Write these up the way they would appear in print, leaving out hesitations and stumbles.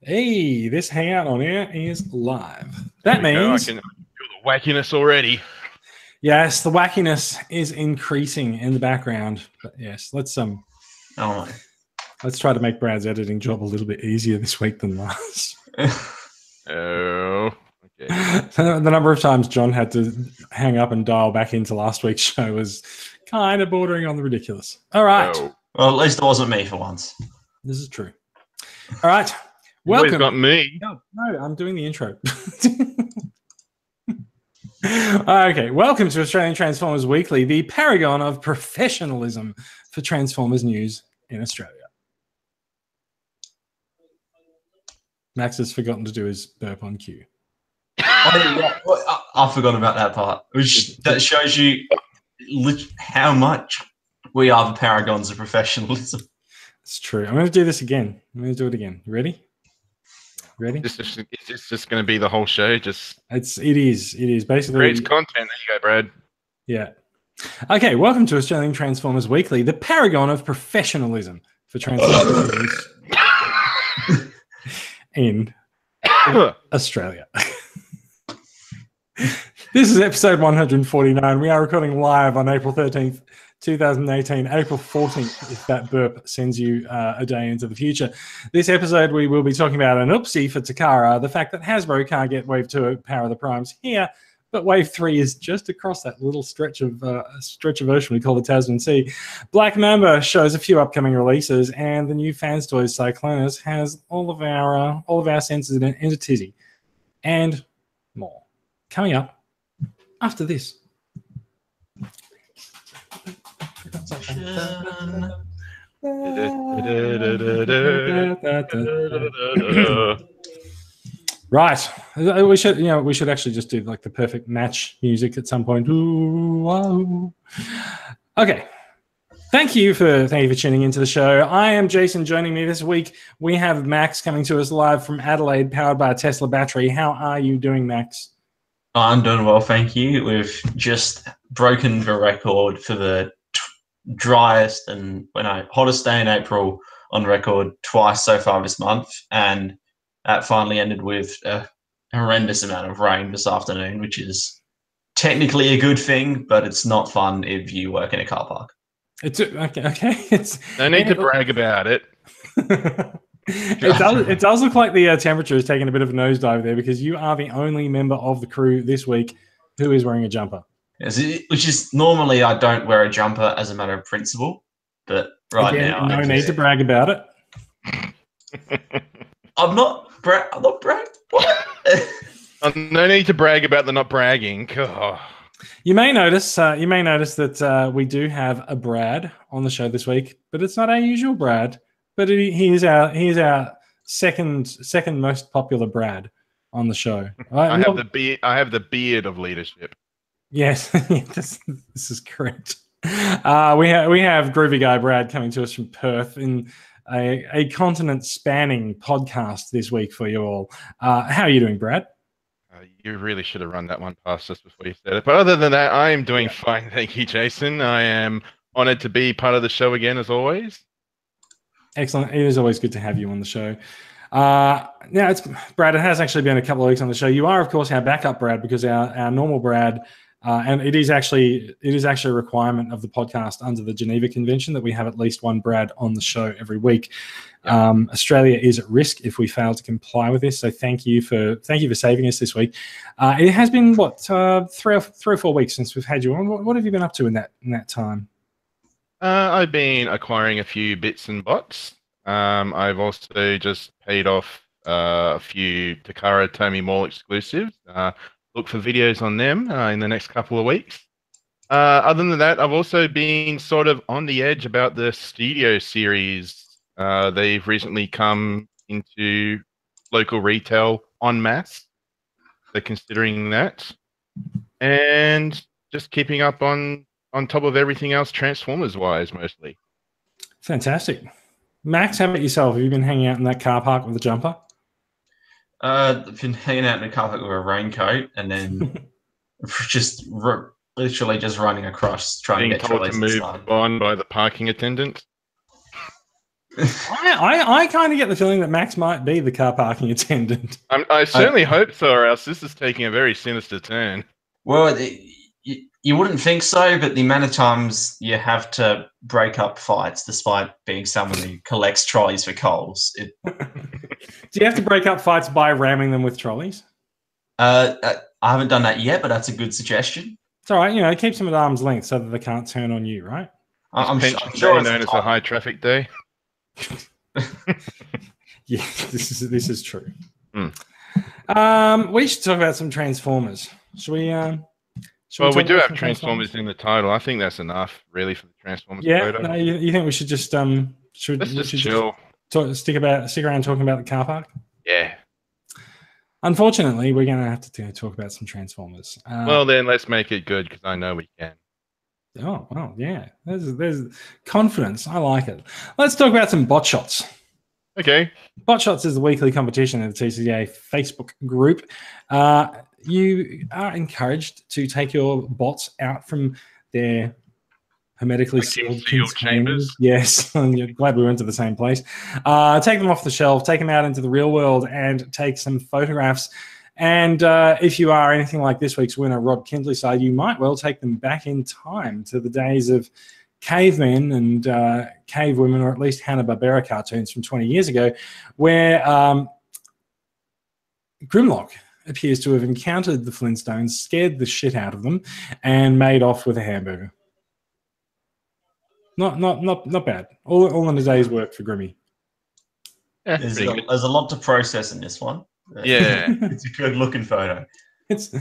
Hey, this Hangout on Air is live. That means... I can feel the wackiness already. Yes, the wackiness is increasing in the background. But yes, let's try to make Brad's editing job a little bit easier this week than last. Oh, okay. The number of times John had to hang up and dial back into last week's show was kind of bordering on the ridiculous. All right. Oh. Well, at least it wasn't me for once. This is true. All right. Welcome. You've got me. No, I'm doing the intro. Okay, welcome to Australian Transformers Weekly, the paragon of professionalism for Transformers news in Australia. Max has forgotten to do his burp on cue. I forgot about that part. That shows you how much we are the paragons of professionalism. It's true. I'm going to do this again. I'm going to do it again. You ready? Ready? Is this just going to be the whole show? It is basically creates content. There you go, Brad. Yeah. Okay. Welcome to Australian Transformers Weekly, the paragon of professionalism for Transformers in Australia. This is episode 149. We are recording live on April 13th. 2018, April 14th, if that burp sends you a day into the future. This episode, we will be talking about an oopsie for Takara, the fact that Hasbro can't get Wave 2 Power of the Primes here, but Wave 3 is just across that little stretch of ocean we call the Tasman Sea. Black Mamba shows a few upcoming releases, and the new Fans Toys Cyclonus has all of our senses in a tizzy, and more. Coming up after this. Right, we should actually just do like the perfect match music at some point. Ooh, okay. Thank you for tuning into the show. I am Jason. Joining me this week, we have Max coming to us live from Adelaide, powered by a Tesla battery. How are you doing, Max? I'm doing well, thank you. We've just broken the record for the driest and hottest day in April on record twice so far this month, and that finally ended with a horrendous amount of rain this afternoon, which is technically a good thing, but it's not fun if you work in a car park. It's okay. No need to brag about it. It does look like the temperature is taking a bit of a nosedive there, because you are the only member of the crew this week who is wearing a jumper. Yes, which is normally I don't wear a jumper as a matter of principle, but now no need to brag about it. I'm not bragging. What? No need to brag about the not bragging. Oh. You may notice that we do have a Brad on the show this week, but it's not our usual Brad. But he is our second most popular Brad on the show. I have the beard of leadership. Yes, this is correct. We have Groovy Guy Brad coming to us from Perth in a continent-spanning podcast this week for you all. How are you doing, Brad? You really should have run that one past us before you said it. But other than that, I am doing fine. Thank you, Jason. I am honoured to be part of the show again, as always. Excellent. It is always good to have you on the show. It's Brad. It has actually been a couple of weeks on the show. You are, of course, our backup Brad, because our normal Brad, and it is actually a requirement of the podcast under the Geneva Convention that we have at least one Brad on the show every week. Yeah. Australia is at risk if we fail to comply with this. So thank you for saving us this week. It has been 3 or 4 weeks since we've had you on. What have you been up to in that time? I've been acquiring a few bits and bots. I've also just paid off a few Takara Tomy Mall exclusives. Look for videos on them in the next couple of weeks. Other than that, I've also been sort of on the edge about the Studio series. They've recently come into local retail en masse. So considering that. And just keeping up on top of everything else Transformers-wise, mostly. Fantastic. Max, how about yourself? Have you been hanging out in that car park with a jumper? I've been hanging out in the car park with a raincoat, and then literally just running across, trying to get told to move on by the parking attendant. I kind of get the feeling that Max might be the car parking attendant. I certainly hope so, or else this is taking a very sinister turn. Well, you wouldn't think so, but the amount of times you have to break up fights despite being someone who collects trolleys for Coles. Do you have to break up fights by ramming them with trolleys? I haven't done that yet, but that's a good suggestion. It's all right. You know, it keeps them at arm's length so that they can't turn on you, right? I'm Pension sure day known as a high traffic day. Yeah, this is true. Mm. We should talk about some Transformers. Should we? Well, we do have Transformers in the title. I think that's enough, really, for the Transformers. Yeah. photo. No, you think we should just Let's just chill. stick around talking about the car park? Yeah. Unfortunately, we're going to have to talk about some Transformers. Well, then let's make it good because I know we can. Oh, well, yeah. There's confidence. I like it. Let's talk about some bot shots. Okay. Bot shots is the weekly competition in the TCGA Facebook group. You are encouraged to take your bots out from their hermetically sealed chambers. Yes, I'm glad we went to the same place. Take them off the shelf, take them out into the real world, and take some photographs. And if you are anything like this week's winner, Rod Kindleyside, you might well take them back in time to the days of cavemen and cave women, or at least Hanna-Barbera cartoons from 20 years ago, where Grimlock appears to have encountered the Flintstones, scared the shit out of them, and made off with a hamburger. Not bad. All in a day's work for Grimmy. Yeah, There's a lot to process in this one. Yeah. It's a good looking photo. It's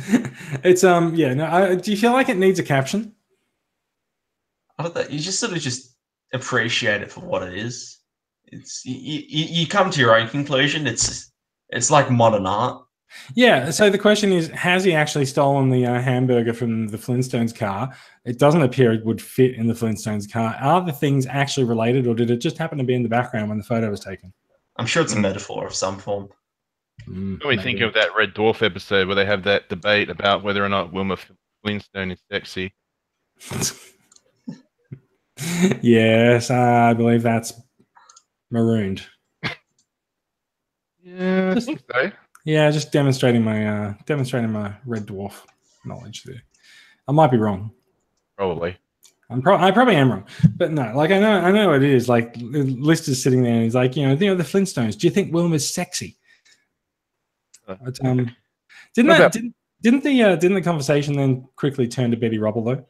yeah. No, do you feel like it needs a caption? I don't know. You just sort of just appreciate it for what it is. It's you come to your own conclusion. It's like modern art. Yeah. So the question is, has he actually stolen the hamburger from the Flintstones car? It doesn't appear it would fit in the Flintstones car. Are the things actually related, or did it just happen to be in the background when the photo was taken? I'm sure it's a metaphor of some form. When we think of that Red Dwarf episode where they have that debate about whether or not Wilma Flintstone is sexy. Yes, I believe that's marooned. Yeah, I think so. Yeah, just demonstrating my Red Dwarf knowledge there. I might be wrong. Probably. I probably am wrong, but no. Like I know what it is. Like Lister's sitting there and he's like, the Flintstones. Do you think Wilma's sexy? But, didn't the conversation then quickly turn to Betty Rubble though?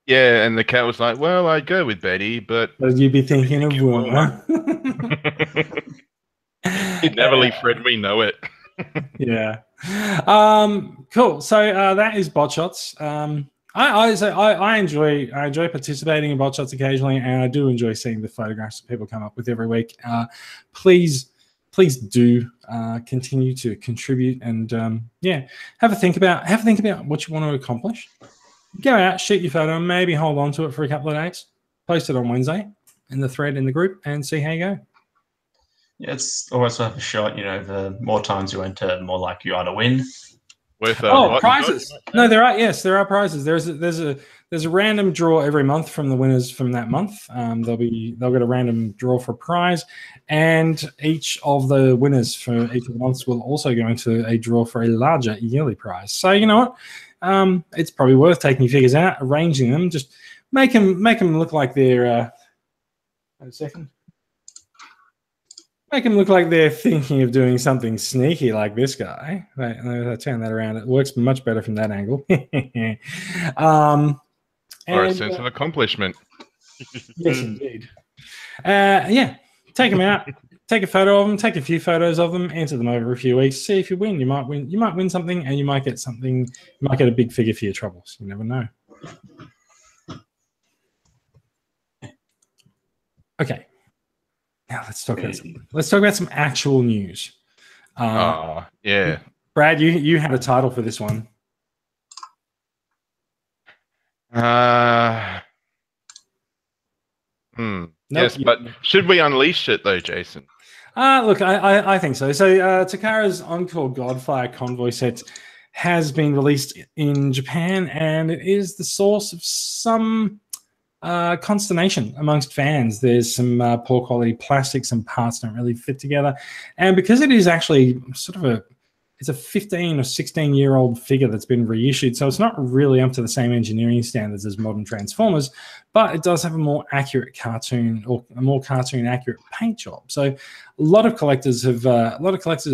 Yeah, and the cat was like, "Well, I'd go with Betty, but you'd be thinking of Wilma." You'd never leave Fred. We know it. Yeah. Cool. So that is bot shots. I enjoy participating in bot shots occasionally, and I do enjoy seeing the photographs that people come up with every week. Please do continue to contribute, and have a think about what you want to accomplish. Go out, shoot your photo, and maybe hold on to it for a couple of days. Post it on Wednesday in the thread in the group, and see how you go. Yeah, it's always worth a shot. The more times you enter, the more likely you are to win. Prizes! No, there are. Yes, there are prizes. There's a random draw every month from the winners from that month. They'll get a random draw for a prize, and each of the winners for each of the months will also go into a draw for a larger yearly prize. So you know what? It's probably worth taking your figures out, arranging them, just make them look like they're. Wait a second. Make them look like they're thinking of doing something sneaky like this guy. Right, I turn that around. It works much better from that angle. Or a sense of accomplishment. Yes, indeed. Take them out. Take a photo of them. Take a few photos of them. Enter them over a few weeks. See if you win. You might win. You might win something, and you might get something. You might get a big figure for your troubles. You never know. Okay. Now let's talk about some actual news. Yeah. Brad, you had a title for this one. Yes, but should we unleash it though, Jason? Look, I think so. So Takara's Encore Godfire Convoy set has been released in Japan, and it is the source of some consternation amongst fans. There's some poor quality plastics and parts don't really fit together. And because it is actually sort of it's a 15 or 16-year-old figure that's been reissued, so it's not really up to the same engineering standards as modern Transformers, but it does have a more accurate cartoon or a more cartoon accurate paint job. So a lot of collectors have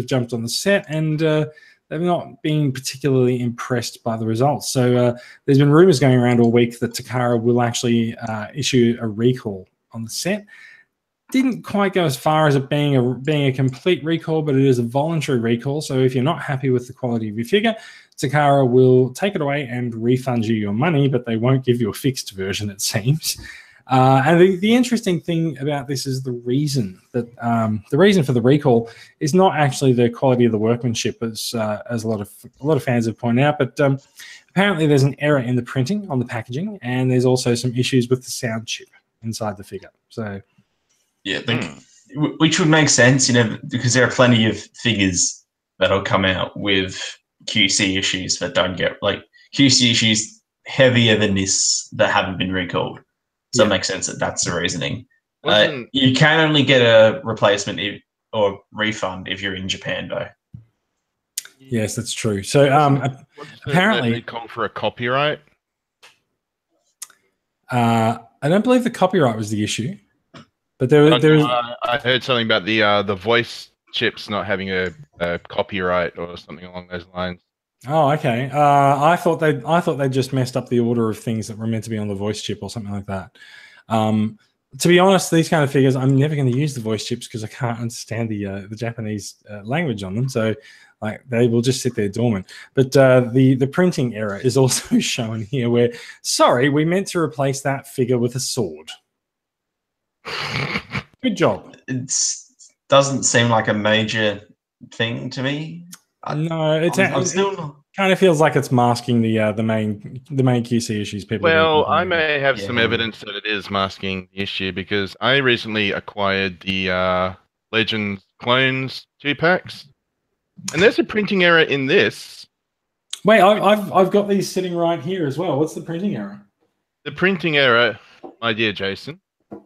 jumped on the set, and they've not been particularly impressed by the results. So there's been rumors going around all week that Takara will actually issue a recall on the set. Didn't quite go as far as it being a complete recall, but it is a voluntary recall. So if you're not happy with the quality of your figure, Takara will take it away and refund you your money, but they won't give you a fixed version, it seems. And the interesting thing about this is the reason for the recall is not actually the quality of the workmanship, as a lot of fans have pointed out, but apparently there's an error in the printing on the packaging, and there's also some issues with the sound chip inside the figure. So. Yeah, which would make sense, because there are plenty of figures that'll come out with QC issues that don't get QC issues heavier than this that haven't been recalled. So it makes sense that that's the reasoning. You can only get a replacement or refund if you're in Japan, though. Yes, that's true. So apparently, they call for a copyright. I don't believe the copyright was the issue. But I heard something about the voice chips not having a copyright or something along those lines. Oh, okay. I thought they just messed up the order of things that were meant to be on the voice chip or something like that. To be honest, these kind of figures, I'm never going to use the voice chips because I can't understand the Japanese language on them. So, they will just sit there dormant. But the printing error is also shown here. Where we meant to replace that figure with a sword. Good job. It doesn't seem like a major thing to me. No, I'm still kind of feels like it's masking the main QC issues. I may have some evidence that it is masking the issue because I recently acquired the Legends Clones 2-packs, and there's a printing error in this. Wait, I've got these sitting right here as well. What's the printing error? The printing error, my dear Jason,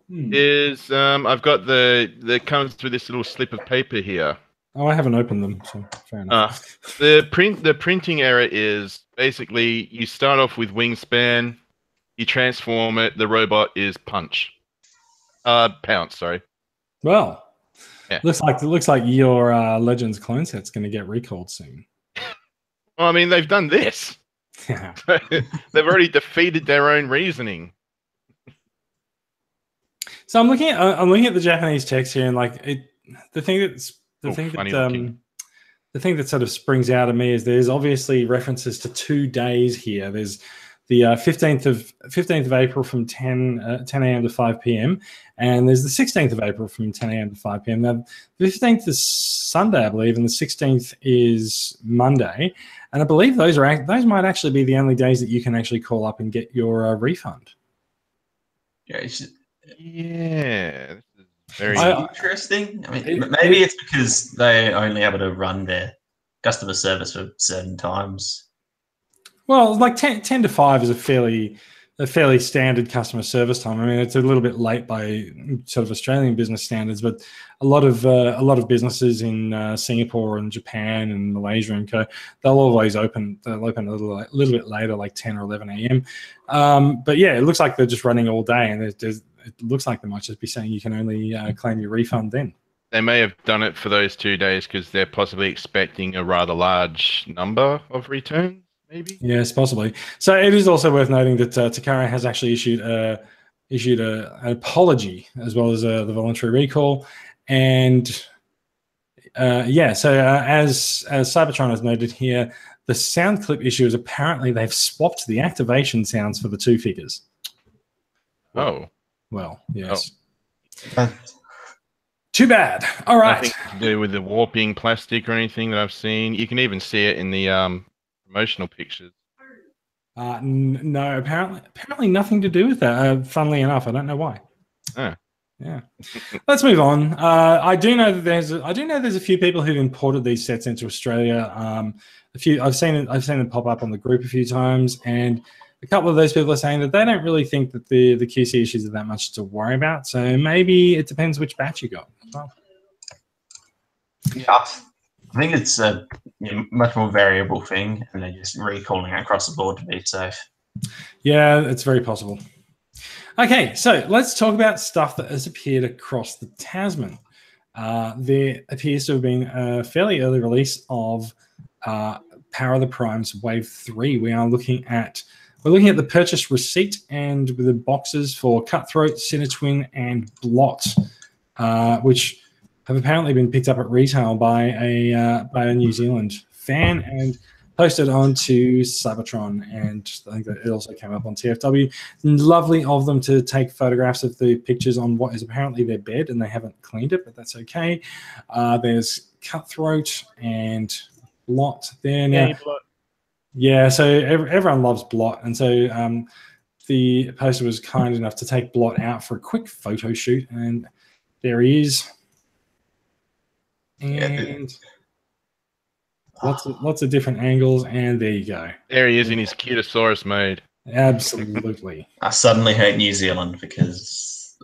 is I've got that comes through this little slip of paper here. Oh, I haven't opened them, so fair enough. The printing error is basically you start off with Wingspan, you transform it, the robot is Pounce, sorry. Well, looks like your Legends clone set's going to get recalled soon. Well, I mean, they've done this. Yeah. They've already defeated their own reasoning. So I'm looking at the Japanese text here, and the thing that sort of springs out at me is there's obviously references to 2 days here. There's the 15th of April from 10 a.m. to 5 p.m. and there's the 16th of April from 10 a.m. to 5 p.m. Now, the 15th is Sunday, I believe, and the 16th is Monday, and I believe those might actually be the only days that you can actually call up and get your refund. Yeah. This is very interesting. I mean, maybe it's because they're only able to run their customer service for certain times. Well, 10 to 5 is a fairly standard customer service time. I mean, it's a little bit late by sort of Australian business standards, but a lot of businesses in Singapore and Japan and Malaysia and co, they'll always open. They'll open a little bit later, like 10 or 11 a.m. But yeah, it looks like they're just running all day, and it looks like they might just be saying you can only claim your refund then. They may have done it for those 2 days because they're possibly expecting a rather large number of returns. Maybe? Yes, possibly. So it is also worth noting that Takara has actually issued an apology as well as the voluntary recall, and as Cybertron has noted here, the sound clip issue is apparently they've swapped the activation sounds for the 2 figures. Oh, well, yes. Oh. Too bad. All right. Nothing to do with the warping plastic or anything that I've seen. You can even see it in the promotional pictures. No, apparently nothing to do with that. Funnily enough, I don't know why. Oh. Yeah. Let's move on. I do know there's a few people who've imported these sets into Australia. I've seen them pop up on the group a few times, and a couple of those people are saying that they don't really think that the QC issues are that much to worry about. So maybe it depends which batch you got as well. Yeah, I think it's a much more variable thing, and they're just recalling it across the board to be safe. Yeah, it's very possible. Okay, so let's talk about stuff that has appeared across the Tasman. There appears to have been a fairly early release of Power of the Primes Wave 3. We're looking at the purchase receipt and the boxes for Cutthroat, Sinitwin, and Blot, which have apparently been picked up at retail by a New Zealand fan and posted onto Cybertron, and I think that it also came up on TFW. Lovely of them to take photographs of the pictures on what is apparently their bed, and they haven't cleaned it, but that's okay. There's Cutthroat and Blot there now. Yeah, Blot. Yeah, so everyone loves Blot, and so the poster was kind enough to take Blot out for a quick photo shoot, and there he is. And lots of different angles, and there you go. There he is in his Cutasaurus mode. Absolutely. I suddenly hate New Zealand because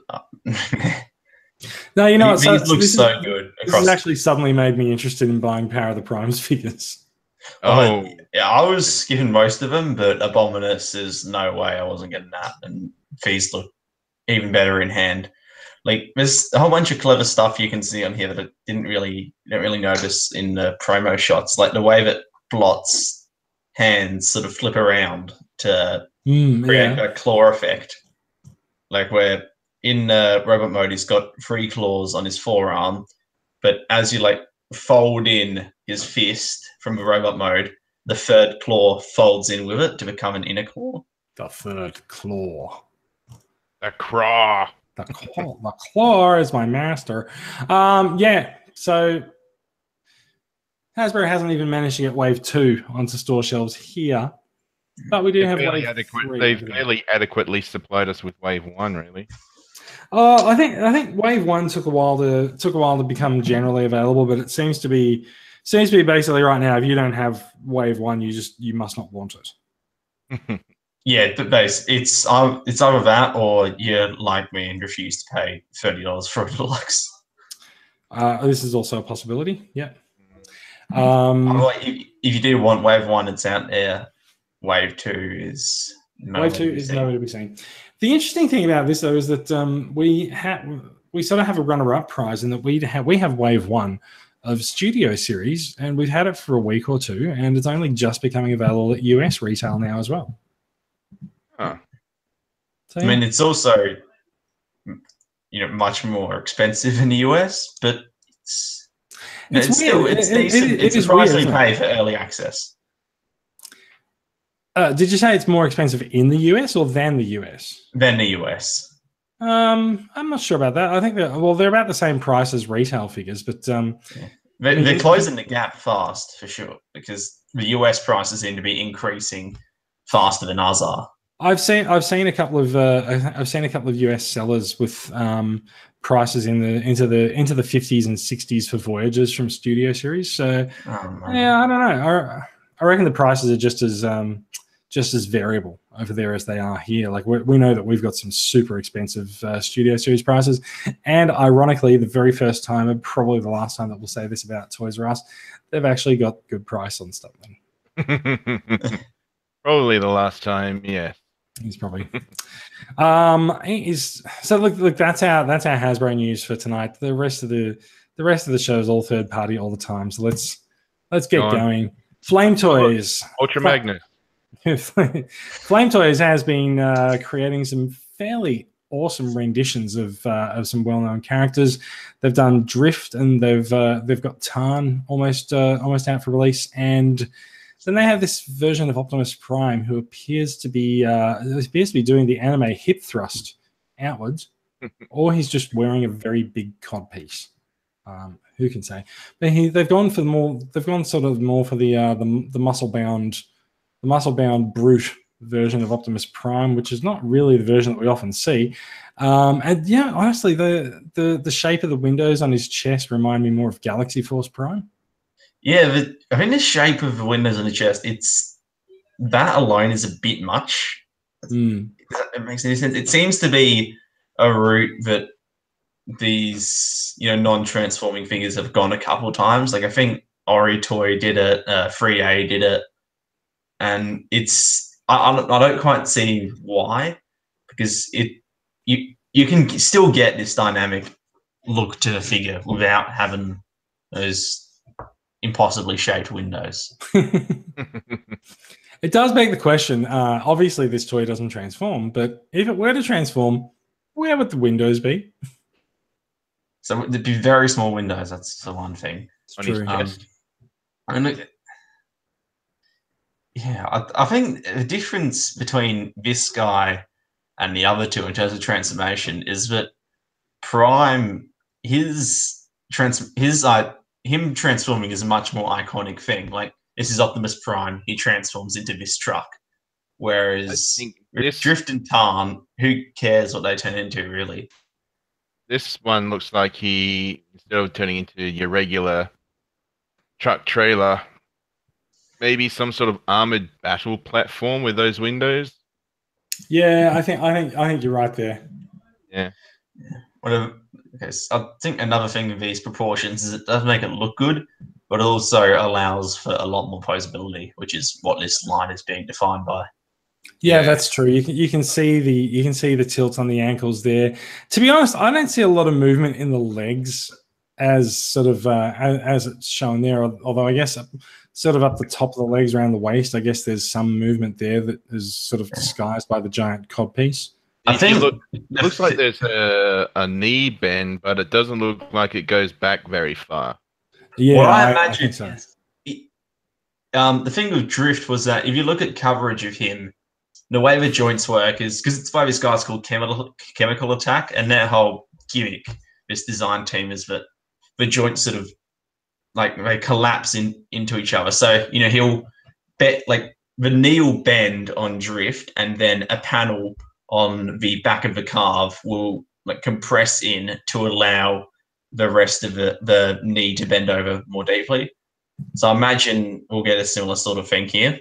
No, you know what? these look so good. This has actually suddenly made me interested in buying Power of the Primes figures. Oh, yeah, I was skipping most of them, but Abominus is no way I wasn't getting that, and these look even better in hand. Like, there's a whole bunch of clever stuff you can see on here that I don't really notice in the promo shots, like the way that Blot's hands sort of flip around to create a claw effect. Like, where in robot mode, he's got 3 claws on his forearm, but as you like fold in his fist from the robot mode, the 3rd claw folds in with it to become an inner claw. The 3rd claw. the craw. The claw is my master. Yeah, so Hasbro hasn't even managed to get Wave 2 onto store shelves here. But we do have Wave 3. They've fairly adequately supplied us with Wave 1, really. I think Wave 1 took a while to become generally available, but it seems to be basically right now, if you don't have Wave 1, you must not want it. Yeah, but it's either that or you're like me and refuse to pay $30 for a deluxe. This is also a possibility. Yeah. If you do want Wave 1, it's out there. Wave 2 is nowhere to be seen. The interesting thing about this, though, is that we sort of have a runner-up prize in that we have Wave 1 of Studio Series, and we've had it for a week or two, and it's only just becoming available at US retail now as well. Huh. So, I mean, it's also much more expensive in the US, but it's decent. It's surprisingly paid for early access. Did you say it's more expensive in the US or than the US? Than the US. I'm not sure about that. I think they're about the same price as retail figures, but they're closing the gap fast for sure, because the US prices seem to be increasing faster than ours are. I've seen a couple of US sellers with prices into the 50s and 60s for Voyagers from Studio Series. So yeah, I don't know. I reckon the prices are just as variable over there as they are here. Like we know that we've got some super expensive Studio Series prices, and ironically, the very first time and probably the last time that we'll say this about Toys R Us, they've actually got good price on stuff. Probably the last time, yeah. He's probably. So look. That's our Hasbro news for tonight. The rest of the show is all third party all the time. So let's get going. Flame Toys. Ultra Magnus. Flame Toys has been creating some fairly awesome renditions of some well-known characters. They've done Drift, and they've got Tarn almost out for release, and then they have this version of Optimus Prime who appears to be doing the anime hip thrust outwards, or he's just wearing a very big codpiece. Who can say? But they've gone sort of more for the muscle bound brute version of Optimus Prime, which is not really the version that we often see. And yeah, honestly, the shape of the windows on his chest remind me more of Galaxy Force Prime. Yeah, I think the shape of the windows on the chest, that alone is a bit much. It makes any sense. It seems to be a route that these non-transforming figures have gone a couple of times. Like I think Ori Toy did it, Free A did it, and I don't quite see why, because you can still get this dynamic look to the figure without having those impossibly shaped windows. It does beg the question. Obviously, this toy doesn't transform, but if it were to transform, where would the windows be? So there'd be very small windows. That's the one thing. It's true. I think the difference between this guy and the other two in terms of transformation is that Prime, him transforming is a much more iconic thing. Like, this is Optimus Prime. He transforms into this truck. Whereas Drift and Tarn, who cares what they turn into, really? This one looks like he, instead of turning into your regular truck trailer, maybe some sort of armored battle platform with those windows. Yeah, I think you're right there. Yeah. Okay, so I think another thing with these proportions is it does make it look good, but it also allows for a lot more posability, which is what this line is being defined by. Yeah, that's true. You can see the tilt on the ankles there. To be honest, I don't see a lot of movement in the legs as sort of as it's shown there. Although I guess sort of up the top of the legs around the waist, I guess there's some movement there that is sort of disguised by the giant cod piece. I think it looks like there's a knee bend, but it doesn't look like it goes back very far. Yeah, what I imagine I think so. The thing with Drift was that if you look at coverage of him, the way the joints work is because it's by these guys called Chemical Attack, and their whole gimmick, this design team, is that the joints sort of like they collapse into each other. So he'll bet like the knee will bend on Drift, and then a panel on the back of the calf will like compress in to allow the rest of the knee to bend over more deeply. So I imagine we'll get a similar sort of thing here,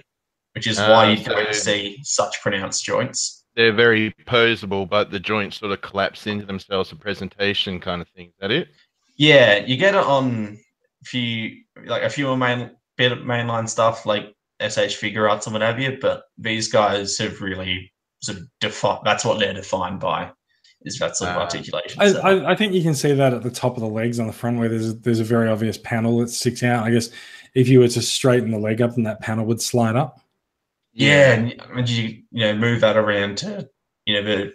which is why you don't see such pronounced joints. They're very posable, but the joints sort of collapse into themselves, a presentation kind of thing. Is that it? Yeah, you get it on a few mainline stuff like SH Figure Arts and what have you, but these guys have really sort of that's what they're defined by, is that sort of articulation. I think you can see that at the top of the legs on the front, where there's a very obvious panel that sticks out. I guess if you were to straighten the leg up, then that panel would slide up. Yeah, and you move that around to the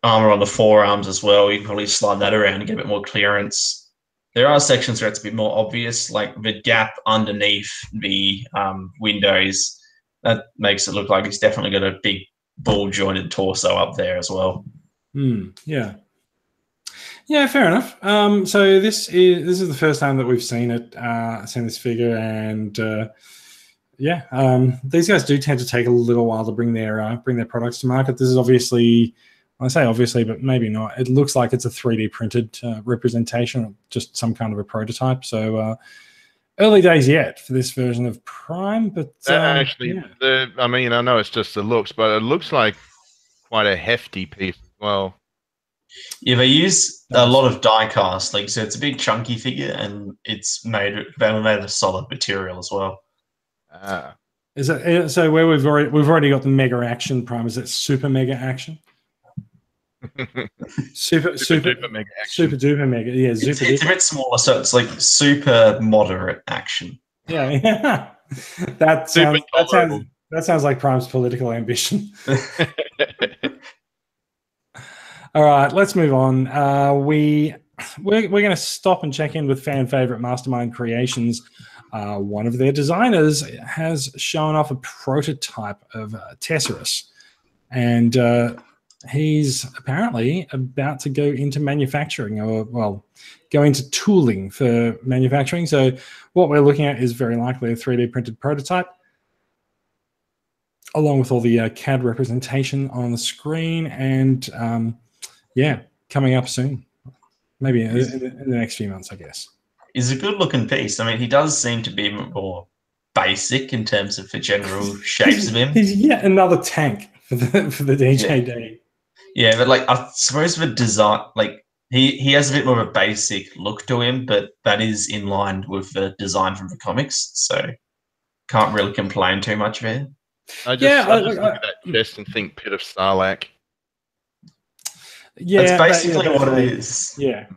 armor on the forearms as well. You can probably slide that around and get a bit more clearance. There are sections where it's a bit more obvious, like the gap underneath the windows. That makes it look like it's definitely got a big ball jointed torso up there as well. Yeah, fair enough. So this is the first time that we've seen this figure, and these guys do tend to take a little while to bring their products to market. This is obviously, I say obviously, but maybe not. It looks like it's a 3D printed representation, just some kind of a prototype. So early days yet for this version of Prime, but I know it's just the looks, but it looks like quite a hefty piece as well. Yeah, they use a lot of die cast, so it's a big chunky figure, and it's made of solid material as well. Is it so? Where we've already got the Mega Action Prime, is it Super Mega Action? super duper mega action. Super duper mega, yeah. It's a bit smaller, so it's like super moderate action. Yeah. That sounds like Prime's political ambition. All right, let's move on. We're going to stop and check in with fan favorite Mastermind Creations. One of their designers has shown off a prototype of Tesserus, and he's apparently about to go into manufacturing, or go into tooling for manufacturing. So what we're looking at is very likely a 3D printed prototype, along with all the CAD representation on the screen, and coming up soon, maybe in the next few months, I guess. He's a good-looking piece. I mean, he does seem to be more basic in terms of the general shapes of him. He's yet another tank for the DJD. Yeah, but like I suppose the design, like he has a bit more of a basic look to him, but that is in line with the design from the comics, so can't really complain too much there. I just look at that chest and think Pit of Sarlacc. Yeah, that's basically what it is. Yeah.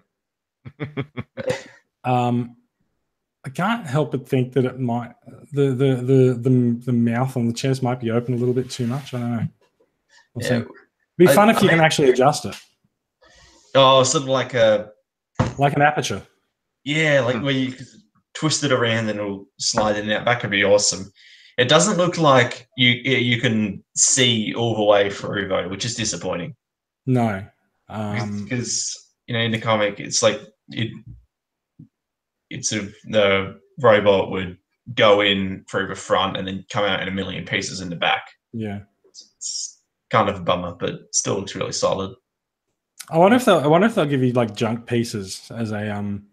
I can't help but think that it might the mouth on the chest might be open a little bit too much. I don't know. It'd be fun if you can actually adjust it. Oh, sort of like an aperture. Yeah, like where you twist it around and it'll slide in and out. That could be awesome. It doesn't look like you can see all the way through though, which is disappointing. No, because in the comic, it's like the robot would go in through the front and then come out in a million pieces in the back. Yeah, it's kind of a bummer, but still looks really solid. I wonder if they'll give you like junk pieces as an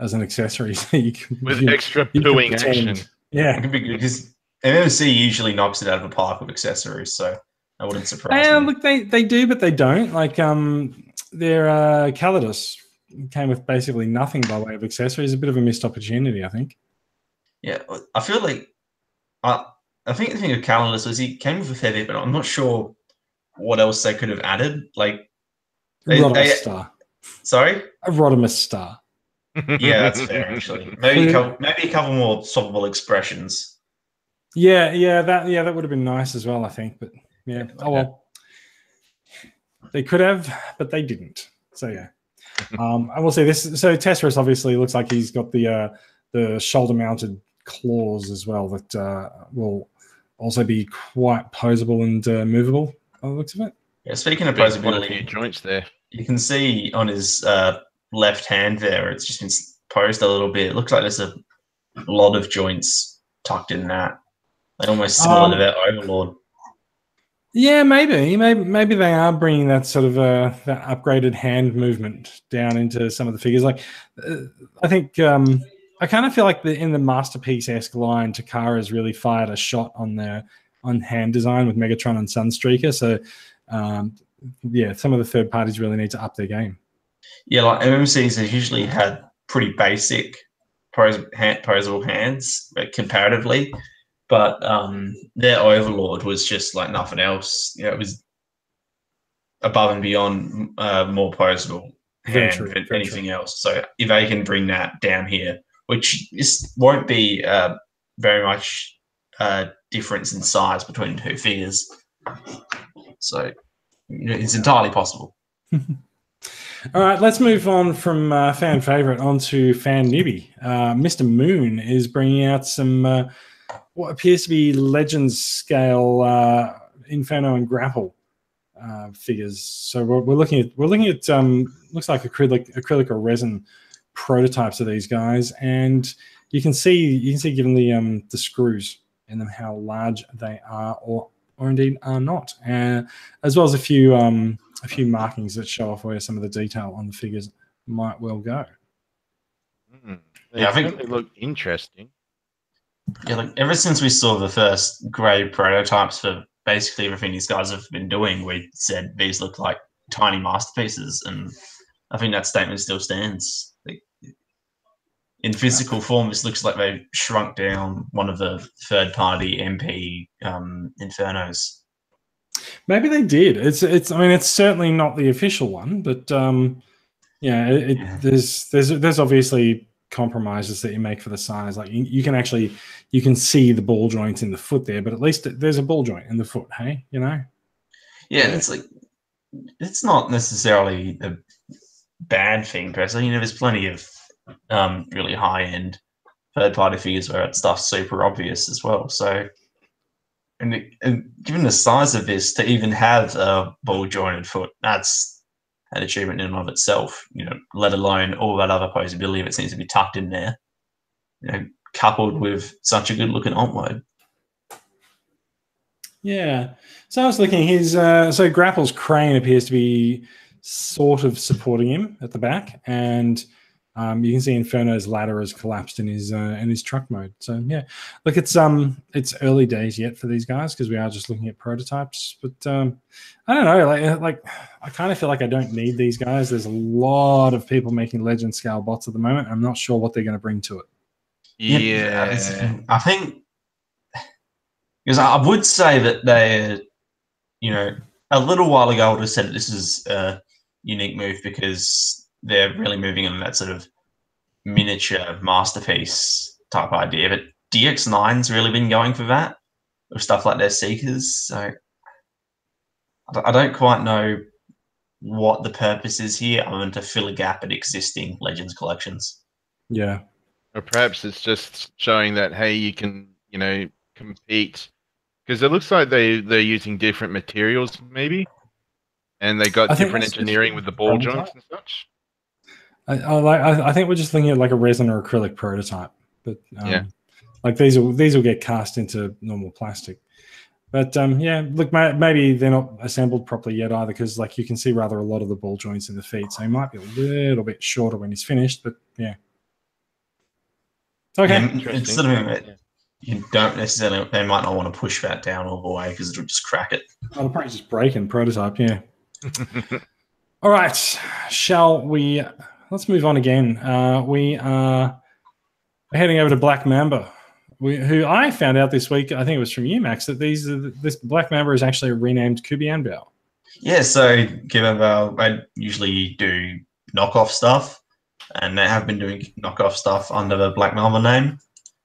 accessory so you can, with extra pooing action. Yeah, it could be good because MMC usually knocks it out of the park with accessories, so that wouldn't surprise me. Look, they do, but they don't. Like their Calidus came with basically nothing by way of accessories. A bit of a missed opportunity, I think. Yeah, I feel like I think the thing with Calidus was he came with a fair bit, but I'm not sure what else they could have added. Like Rodimus star. Sorry, a Rodimus star. Yeah, that's fair. Actually, maybe a couple more swappable expressions. Yeah, that would have been nice as well, I think. But yeah, oh well, they could have, but they didn't. So yeah, I will say this. So Tesserus obviously looks like he's got the shoulder-mounted claws as well that will also be quite posable and movable by the looks of it. Yeah, speaking of posability, a few joints there. You can see on his left hand there, it's just been posed a little bit. It looks like there's a lot of joints tucked in that. Like almost similar to their Overlord. Yeah, maybe they are bringing that sort of that upgraded hand movement down into some of the figures. Like, I think I kind of feel like in the Masterpiece-esque line, Takara's really fired a shot on hand design with Megatron and Sunstreaker. So, yeah, some of the third parties really need to up their game. Yeah, like MMCs have usually had pretty basic posable hands comparatively. But their Overlord was just like nothing else. It was above and beyond more posable hand than anything else. So if they can bring that down here, which won't be very much difference in size between two figures, so it's entirely possible. All right, let's move on from fan favorite onto fan newbie. Mr. Moon is bringing out some. What appears to be Legends scale Inferno and Grapple figures. So we're looking at looks like acrylic or resin prototypes of these guys, and you can see given the screws in them how large they are or indeed are not, as well as a few markings that show off where some of the detail on the figures might well go. I think they look interesting. Yeah, like ever since we saw the first grey prototypes for basically everything these guys have been doing, we said these look like tiny masterpieces, and I think that statement still stands. Like, in physical form, this looks like they've shrunk down one of the third-party MP Infernos. Maybe they did. It's. I mean, it's certainly not the official one, but there's obviously compromises that you make for the size. Like you can see the ball joints in the foot there, but at least there's a ball joint in the foot. Hey, Yeah, it's like it's not necessarily a bad thing per se. There's plenty of really high end third party figures where that stuff's super obvious as well. So, and given the size of this, to even have a ball jointed foot, that's an achievement in and of itself, let alone all that other posability that seems to be tucked in there, coupled with such a good looking Ontwoad. Yeah. So I was looking, so Grapple's crane appears to be sort of supporting him at the back, and You can see Inferno's ladder has collapsed in his truck mode. So yeah, look, it's early days yet for these guys because we are just looking at prototypes. But I don't know, like I kind of feel like I don't need these guys. There's a lot of people making legend scale bots at the moment. I'm not sure what they're going to bring to it. Yeah, I think because I would say that they, a little while ago I would have said that this is a unique move because they're really moving in that sort of miniature masterpiece type idea. But DX9's really been going for that with stuff like their Seekers. So I don't quite know what the purpose is here other than to fill a gap in existing Legends collections. Yeah. or perhaps it's just showing that hey, you can compete because it looks like they're using different materials maybe, and they got different engineering with the ball joints and such. I think we're just looking at like a resin or acrylic prototype, but Yeah. like these will get cast into normal plastic. But yeah, look, maybe they're not assembled properly yet either, because like you can see rather a lot of the ball joints in the feet, so he might be a little bit shorter when he's finished. But yeah, okay. Yeah, it's sort of you don't necessarily. They might not want to push that down all the way because it'll just crack it. I'll probably just break in prototype. Yeah. All right, shall we? Let's move on again. We are heading over to Black Mamba, who I found out this week, I think it was from you, Max, that this Black Mamba is actually renamed Kubianbao. Yeah, so Kubianbao, they usually do knockoff stuff, and they have been doing knockoff stuff under the Black Mamba name,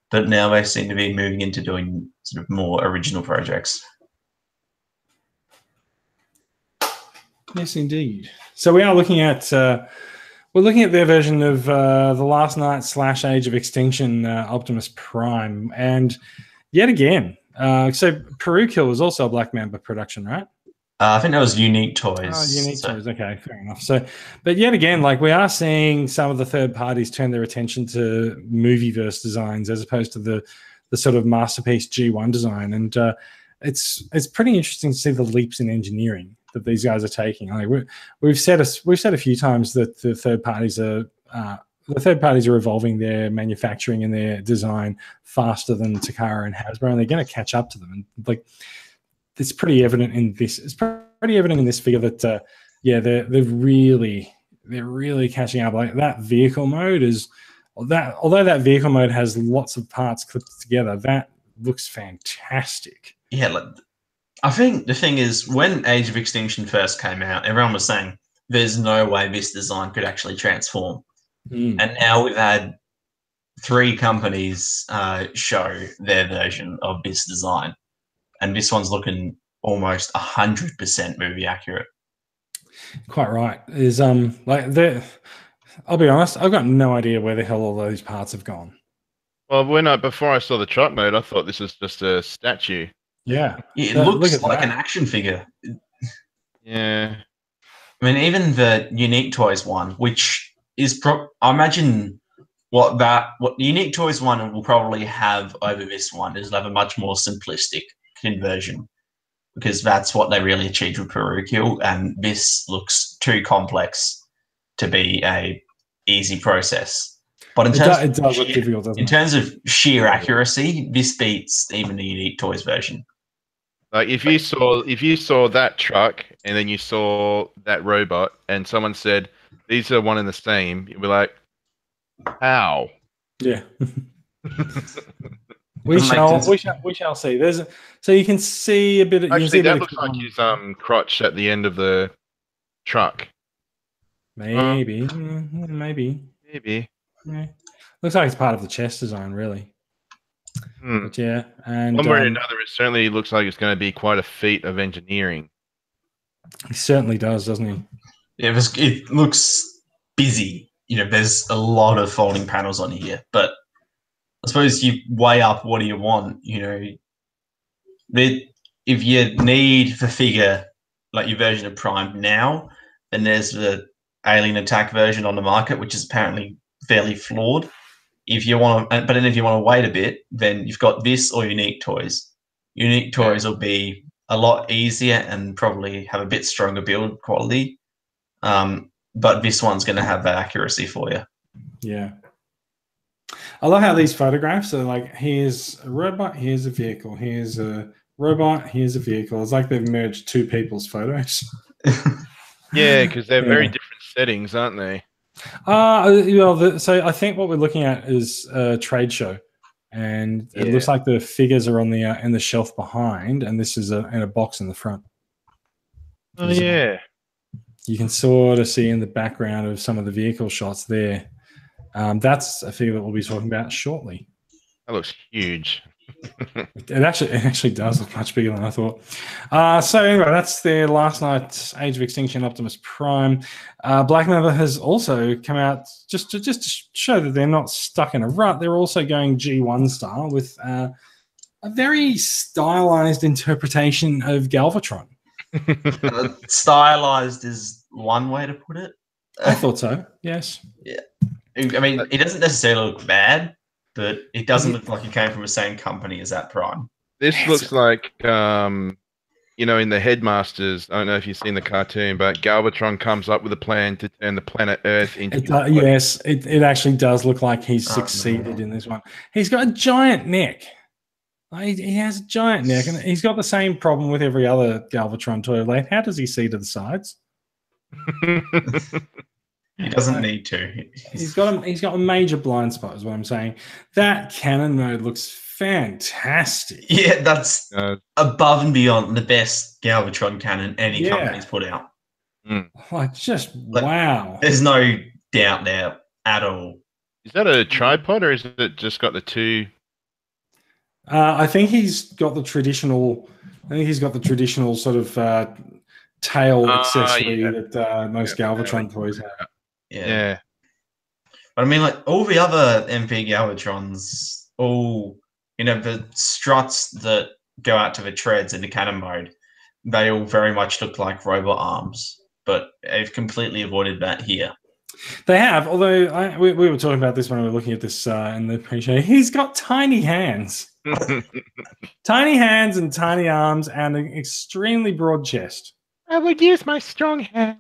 but now they seem to be moving into doing sort of more original projects. Yes, indeed. So we are looking at their version of the Last Night / Age of Extinction Optimus Prime, and yet again, so Peru Kill was also a Black Mamba production, right? I think that was Unique Toys. Oh, Unique Toys. Okay, fair enough. So, but yet again, like we are seeing some of the third parties turn their attention to Movieverse designs as opposed to the sort of masterpiece G1 design, and it's pretty interesting to see the leaps in engineering that these guys are taking. Like we've said a few times that the third parties are evolving their manufacturing and their design faster than Takara and Hasbro, and they're going to catch up to them. And like it's pretty evident in this. It's pretty evident in this figure that they're really catching up. Like that vehicle mode although that vehicle mode has lots of parts clipped together, that looks fantastic. Yeah. I think the thing is, when Age of Extinction first came out, everyone was saying there's no way this design could actually transform. And now we've had 3 companies show their version of this design, and this one's looking almost 100% movie accurate. Quite right. Is I'll be honest, I've got no idea where the hell all those parts have gone. Well, before I saw the truck mode, I thought this was just a statue. Yeah, it looks like an action figure. Yeah, I mean, even the Unique Toys one, which is I imagine what the Unique Toys one will probably have over this one is have a much more simplistic conversion, because that's what they really achieved with Peru Kill, and this looks too complex to be a easy process. But in terms of sheer accuracy, this beats even the Unique Toys version. Like if you saw that truck and then you saw that robot and someone said these are one and the same, you'd be like, how? Yeah. we shall see. So you can see a bit of actually that looks like his crotch at the end of the truck. Maybe. Yeah. Looks like it's part of the chest design, really. But yeah, and one way or another, it certainly looks like it's going to be quite a feat of engineering. He certainly does, doesn't he? Yeah, it looks busy. There's a lot of folding panels on here, but I suppose you weigh up what do you want. If you need the figure like your version of Prime now, then there's the Alien Attack version on the market, which is apparently fairly flawed. If you want to wait a bit, then you've got this or Unique Toys. Unique Toys will be a lot easier and probably have a bit stronger build quality. But this one's going to have that accuracy for you. Yeah. I love how these photographs are like, here's a robot, here's a vehicle, here's a robot, here's a vehicle. It's like they've merged two people's photos. Yeah, because they're very Yeah. different settings, aren't they? So I think what we're looking at is a trade show, and it Yeah. looks like the figures are on the in the shelf behind, and this is in a box in the front. Oh Is it? yeah. You can sort of see in the background of some of the vehicle shots there. That's a figure that we'll be talking about shortly. That looks huge. It actually does look much bigger than I thought. So anyway, that's their last night's Age of Extinction Optimus Prime. Black Mamba has also come out just to show that they're not stuck in a rut. They're also going G1 style with a very stylized interpretation of Galvatron. Stylized is one way to put it. I thought so. Yes. I mean, it doesn't necessarily look bad, but it doesn't look like it came from the same company as that Prime. This looks like, you know, in the Headmasters. I don't know if you've seen the cartoon, but Galvatron comes up with a plan to turn the planet Earth into. Yes, it actually does look like he's succeeded in this one. He's got a giant neck. He has a giant neck, and he's got the same problem with every other Galvatron toy lathe. How does he see to the sides? He doesn't need to. He's got a major blind spot, is what I'm saying. That cannon mode looks fantastic. Yeah, that's above and beyond the best Galvatron cannon any company's put out. Like, wow. There's no doubt there at all. Is that a tripod, or is it just got the two? I think he's got the traditional. Sort of tail accessory that most Galvatron toys have. Yeah. But I mean, like, all the other MP Galvatrons, the struts that go out to the treads in the cannon mode, they all very much look like robot arms, but they've completely avoided that here. They have, although we were talking about this when we were looking at this in the pre-show. He's got tiny hands. Tiny hands and tiny arms and an extremely broad chest. I would use my strong hand.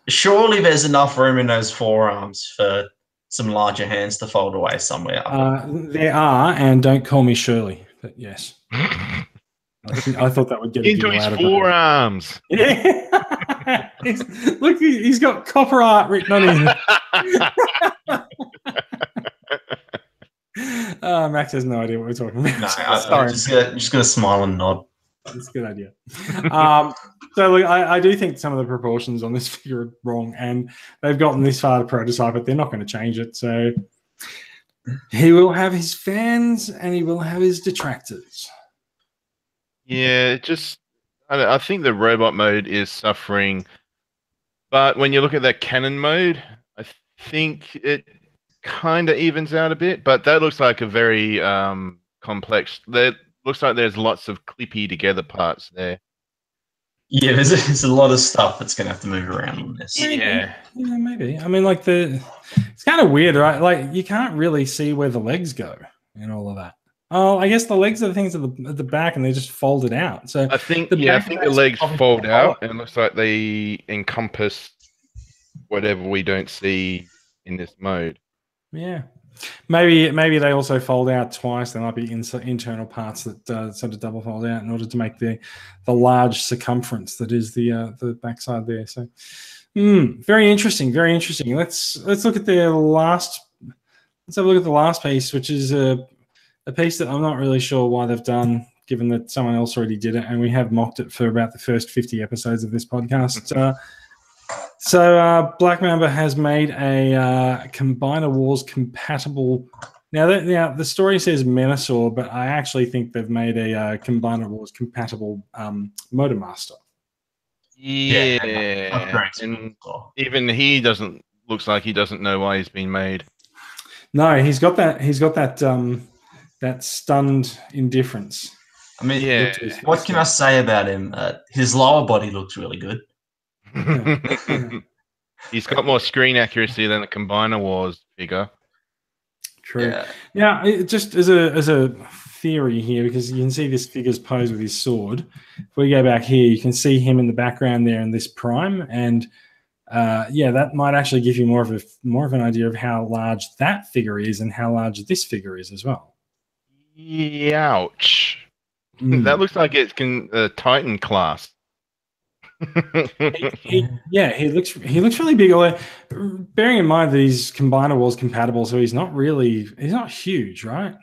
Surely there's enough room in those forearms for some larger hands to fold away somewhere. There are, and don't call me Shirley, but yes. I thought that would get into his forearms. Yeah. Look, he's got copper art written on his. Max has no idea what we're talking about. No, I'm just going to smile and nod. That's a good idea. So look, I do think some of the proportions on this figure are wrong, and they've gotten this far to prototype it. They're not going to change it. So he will have his fans and he will have his detractors. Yeah, I think the robot mode is suffering. But when you look at that cannon mode, I think it kind of evens out a bit. But that looks like a very complex. That looks like there's lots of clippy together parts there. Yeah, there's a lot of stuff that's going to have to move around on this. Yeah, maybe. I mean, like it's kind of weird, right? Like you can't really see where the legs go and all of that. Oh, I guess the legs are the things at the back, and they just folded out. So I think the legs fold out, and it looks like they encompass whatever we don't see in this mode. Yeah, maybe they also fold out twice. There might be internal parts that sort of double fold out in order to make the large circumference that is the backside there. So, very interesting, very interesting. Let's look at the last. Let's have a look at the last piece, which is a piece that I'm not really sure why they've done, given that someone else already did it, and we have mocked it for about the first 50 episodes of this podcast. So Black Mamba has made a Combiner Wars compatible. Now the story says Menasor, but I actually think they've made a Combiner Wars compatible Motormaster. Yeah, and even he looks like he doesn't know why he's been made. No, he's got that stunned indifference. I mean, what can I say about him? His lower body looks really good. He's got more screen accuracy than the Combiner Wars figure. True. Yeah, just as a theory here, because you can see this figure's pose with his sword. If we go back here, you can see him in the background there in this Prime, and yeah, that might actually give you more of an idea of how large that figure is and how large this figure is as well. Ouch. That looks like it's Titan class. he looks really big. Although, bearing in mind that he's Combiner Wars compatible, so he's not huge, right?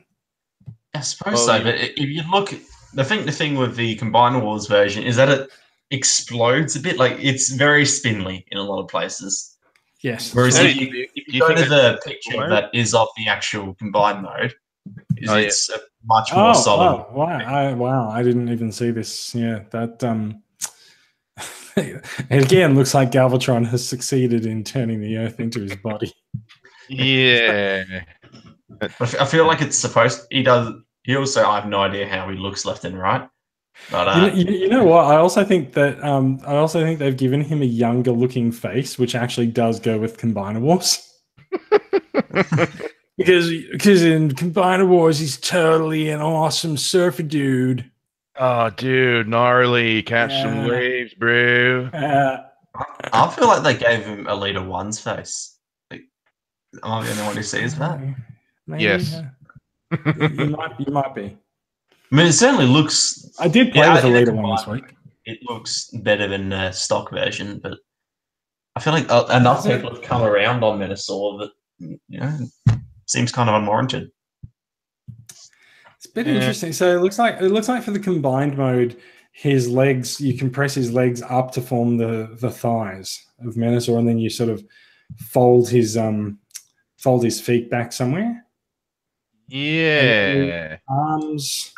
I suppose so. But if you look, I think the thing with the Combiner Wars version is that it explodes a bit. Like it's very spindly in a lot of places. Yes. Whereas if you go to the picture that is of the actual combined mode, it's a much more solid. Oh, wow! I didn't even see this. Yeah, that it again looks like Galvatron has succeeded in turning the Earth into his body. Yeah. I feel like it's supposed. He does. He also, I have no idea how he looks left and right. But you know what? I also think they've given him a younger looking face, which actually does go with Combiner Wars. because in Combiner Wars, he's totally an awesome surfer dude. Oh, dude, gnarly! Catch some waves, bro. I feel like they gave him a Leader One's face. Like, am I the only one who sees that? Maybe, yes, you might be. I mean, it certainly looks. I did play with the Leader One this week. It looks better than the stock version, but I feel like enough people have come around on Menasor that seems kind of unwarranted. It's a bit interesting. So it looks like for the combined mode, his legs, you can press his legs up to form the thighs of Menasor, and then you sort of fold his feet back somewhere. Yeah. Arms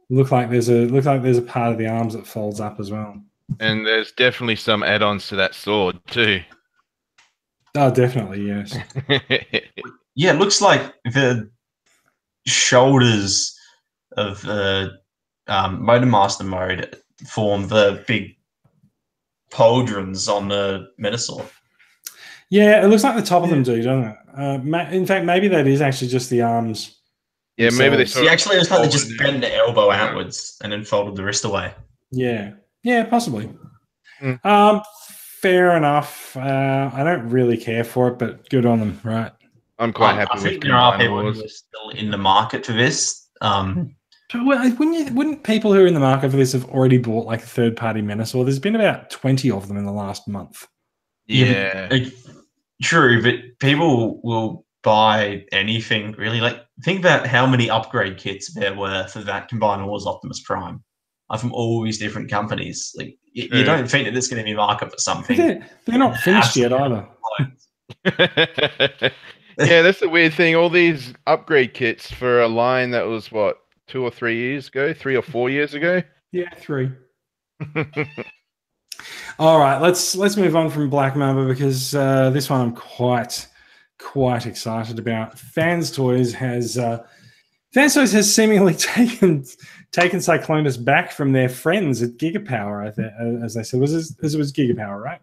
look like there's a part of the arms that folds up as well. And there's definitely some add-ons to that sword too. Oh, definitely, yes. Yeah, it looks like the shoulders of the Motormaster mode form the big pauldrons on the Menasor. Yeah, it looks like the top of them do, doesn't it? In fact, maybe that is actually just the arms. Yeah, maybe they actually looks like they just bent the elbow outwards and then folded the wrist away. Yeah, possibly. Fair enough. I don't really care for it, but good on them, right? I'm quite happy with it. I think there are people who are still in the market for this. Wouldn't people who are in the market for this have already bought like a third-party Menasor? There's been about 20 of them in the last month. Yeah. True, but people will buy anything really. Like, think about how many upgrade kits there were for that Combiner Wars Optimus Prime from all these different companies. Like, you don't think that there's going to be a market for something. They're not finished yet either. Yeah, that's the weird thing. All these upgrade kits for a line that was, what, 2 or 3 years ago? 3 or 4 years ago? Yeah, 3. All right, let's move on from Black Mamba because this one I'm quite excited about. Fans Toys has seemingly taken Cyclonus back from their friends at Gigapower, as they said. It was Gigapower, right?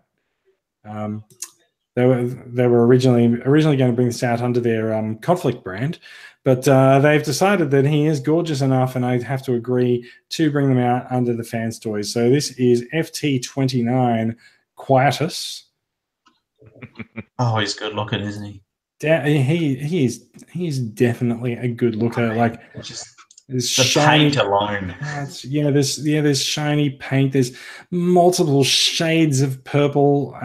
They were originally going to bring this out under their Conflict brand, but they've decided that he is gorgeous enough, and I'd have to agree to bring them out under the Fans Toys. So this is FT29 Quietus. Oh, he's good looking, isn't he? He's definitely a good looker. Like just there's the shiny paint alone. There's shiny paint. There's multiple shades of purple.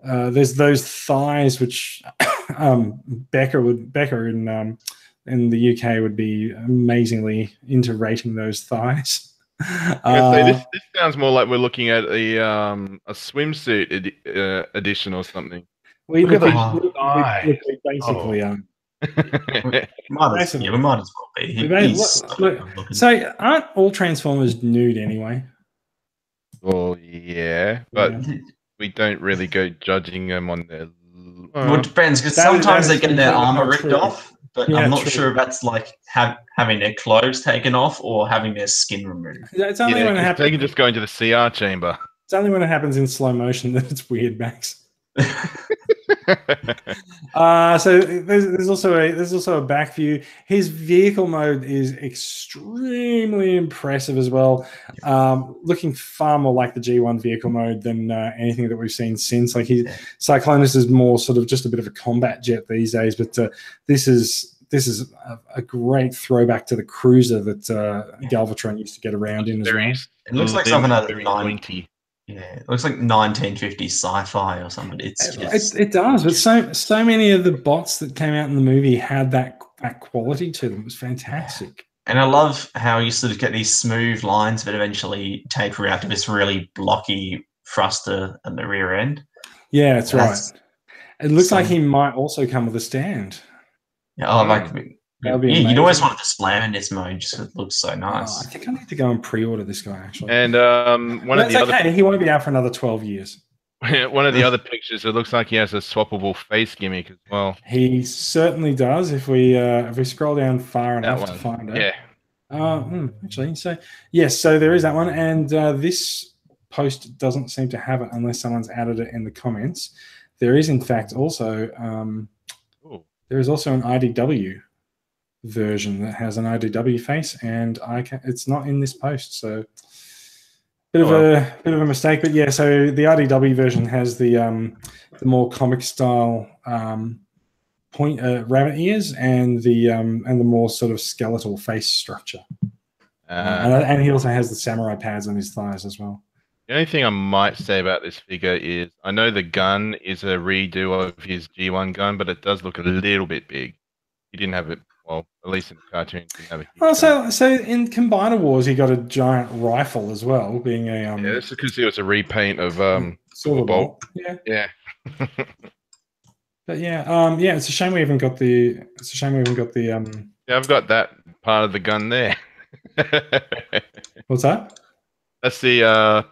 There's those thighs, which Becca in the UK would be amazingly into rating those thighs. This sounds more like we're looking at a swimsuit edition or something. We Look at basically we might as well be. So aren't all Transformers nude anyway? Well, yeah, but we don't really go judging them on their. Well, it depends, because sometimes they get their armor ripped off, but I'm not sure if that's like having their clothes taken off or having their skin removed. It's only when it happens. They can just go into the CR chamber. It's only when it happens in slow motion that it's weird, Max. So there's also a back view. His vehicle mode is extremely impressive as well. Looking far more like the G1 vehicle mode than anything that we've seen since. Like Cyclonus is more sort of just a bit of a combat jet these days, but this is a great throwback to the cruiser that Galvatron used to get around in as well. It looks like something out of 90. Yeah, it looks like 1950s sci-fi or something. It does, but so many of the bots that came out in the movie had that quality to them. It was fantastic. And I love how you sort of get these smooth lines, but eventually taper out to this really blocky thruster at the rear end. Yeah, that's right. It looks like he might also come with a stand. Yeah, you'd always want to display him in this mode just because it looks so nice. I think I need to go and pre-order this guy actually. And he won't be out for another 12 years. One of the other pictures, it looks like he has a swappable face gimmick as well. He certainly does. If we scroll down far enough to find it. Yeah. Actually, so yes, so there is that one, and this post doesn't seem to have it unless someone's added it in the comments. There is, in fact, also there is also an IDW version that has an IDW face, and it's not in this post, so bit of a mistake. But yeah, so the IDW version has the more comic style rabbit ears and the more sort of skeletal face structure, and he also has the samurai pads on his thighs as well. The only thing I might say about this figure is I know the gun is a redo of his G1 gun, but it does look a little bit big. He didn't have it. Well, at least in the cartoon, he didn't have a huge gun. So in Combiner Wars, he got a giant rifle as well, being a yeah, that's because it was a repaint of Silverbolt. Yeah. But yeah, it's a shame we haven't got the. Yeah, I've got that part of the gun there. What's that? That's the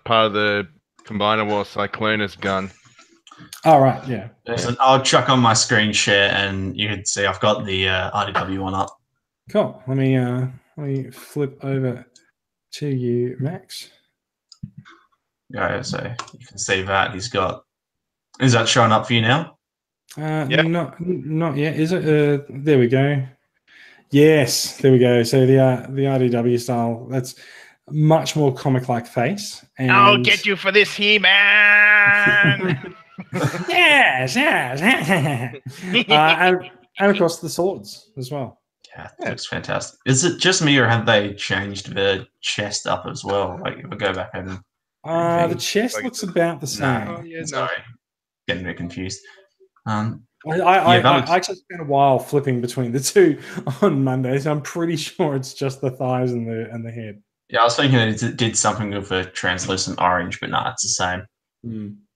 part of the Combiner War Cyclonus gun. Oh, right, yeah. Listen, I'll chuck on my screen share and you can see I've got the IDW one up. Cool. Let me flip over to you, Max. Yeah, so you can see that he's got. Is that showing up for you now? Yeah. Not yet. Is it? There we go. Yes, there we go. So the IDW style. That's much more comic-like face. And I'll get you for this, He-Man. yes. And of course the swords as well. Yeah, it looks fantastic. Is it just me or have they changed the chest up as well? Like if I go back and the chest looks about the same. No, sorry, getting a bit confused. I actually spent a while flipping between the two on Monday, so I'm pretty sure it's just the thighs and the head. Yeah, I was thinking that it did something with a translucent orange, but no, it's the same.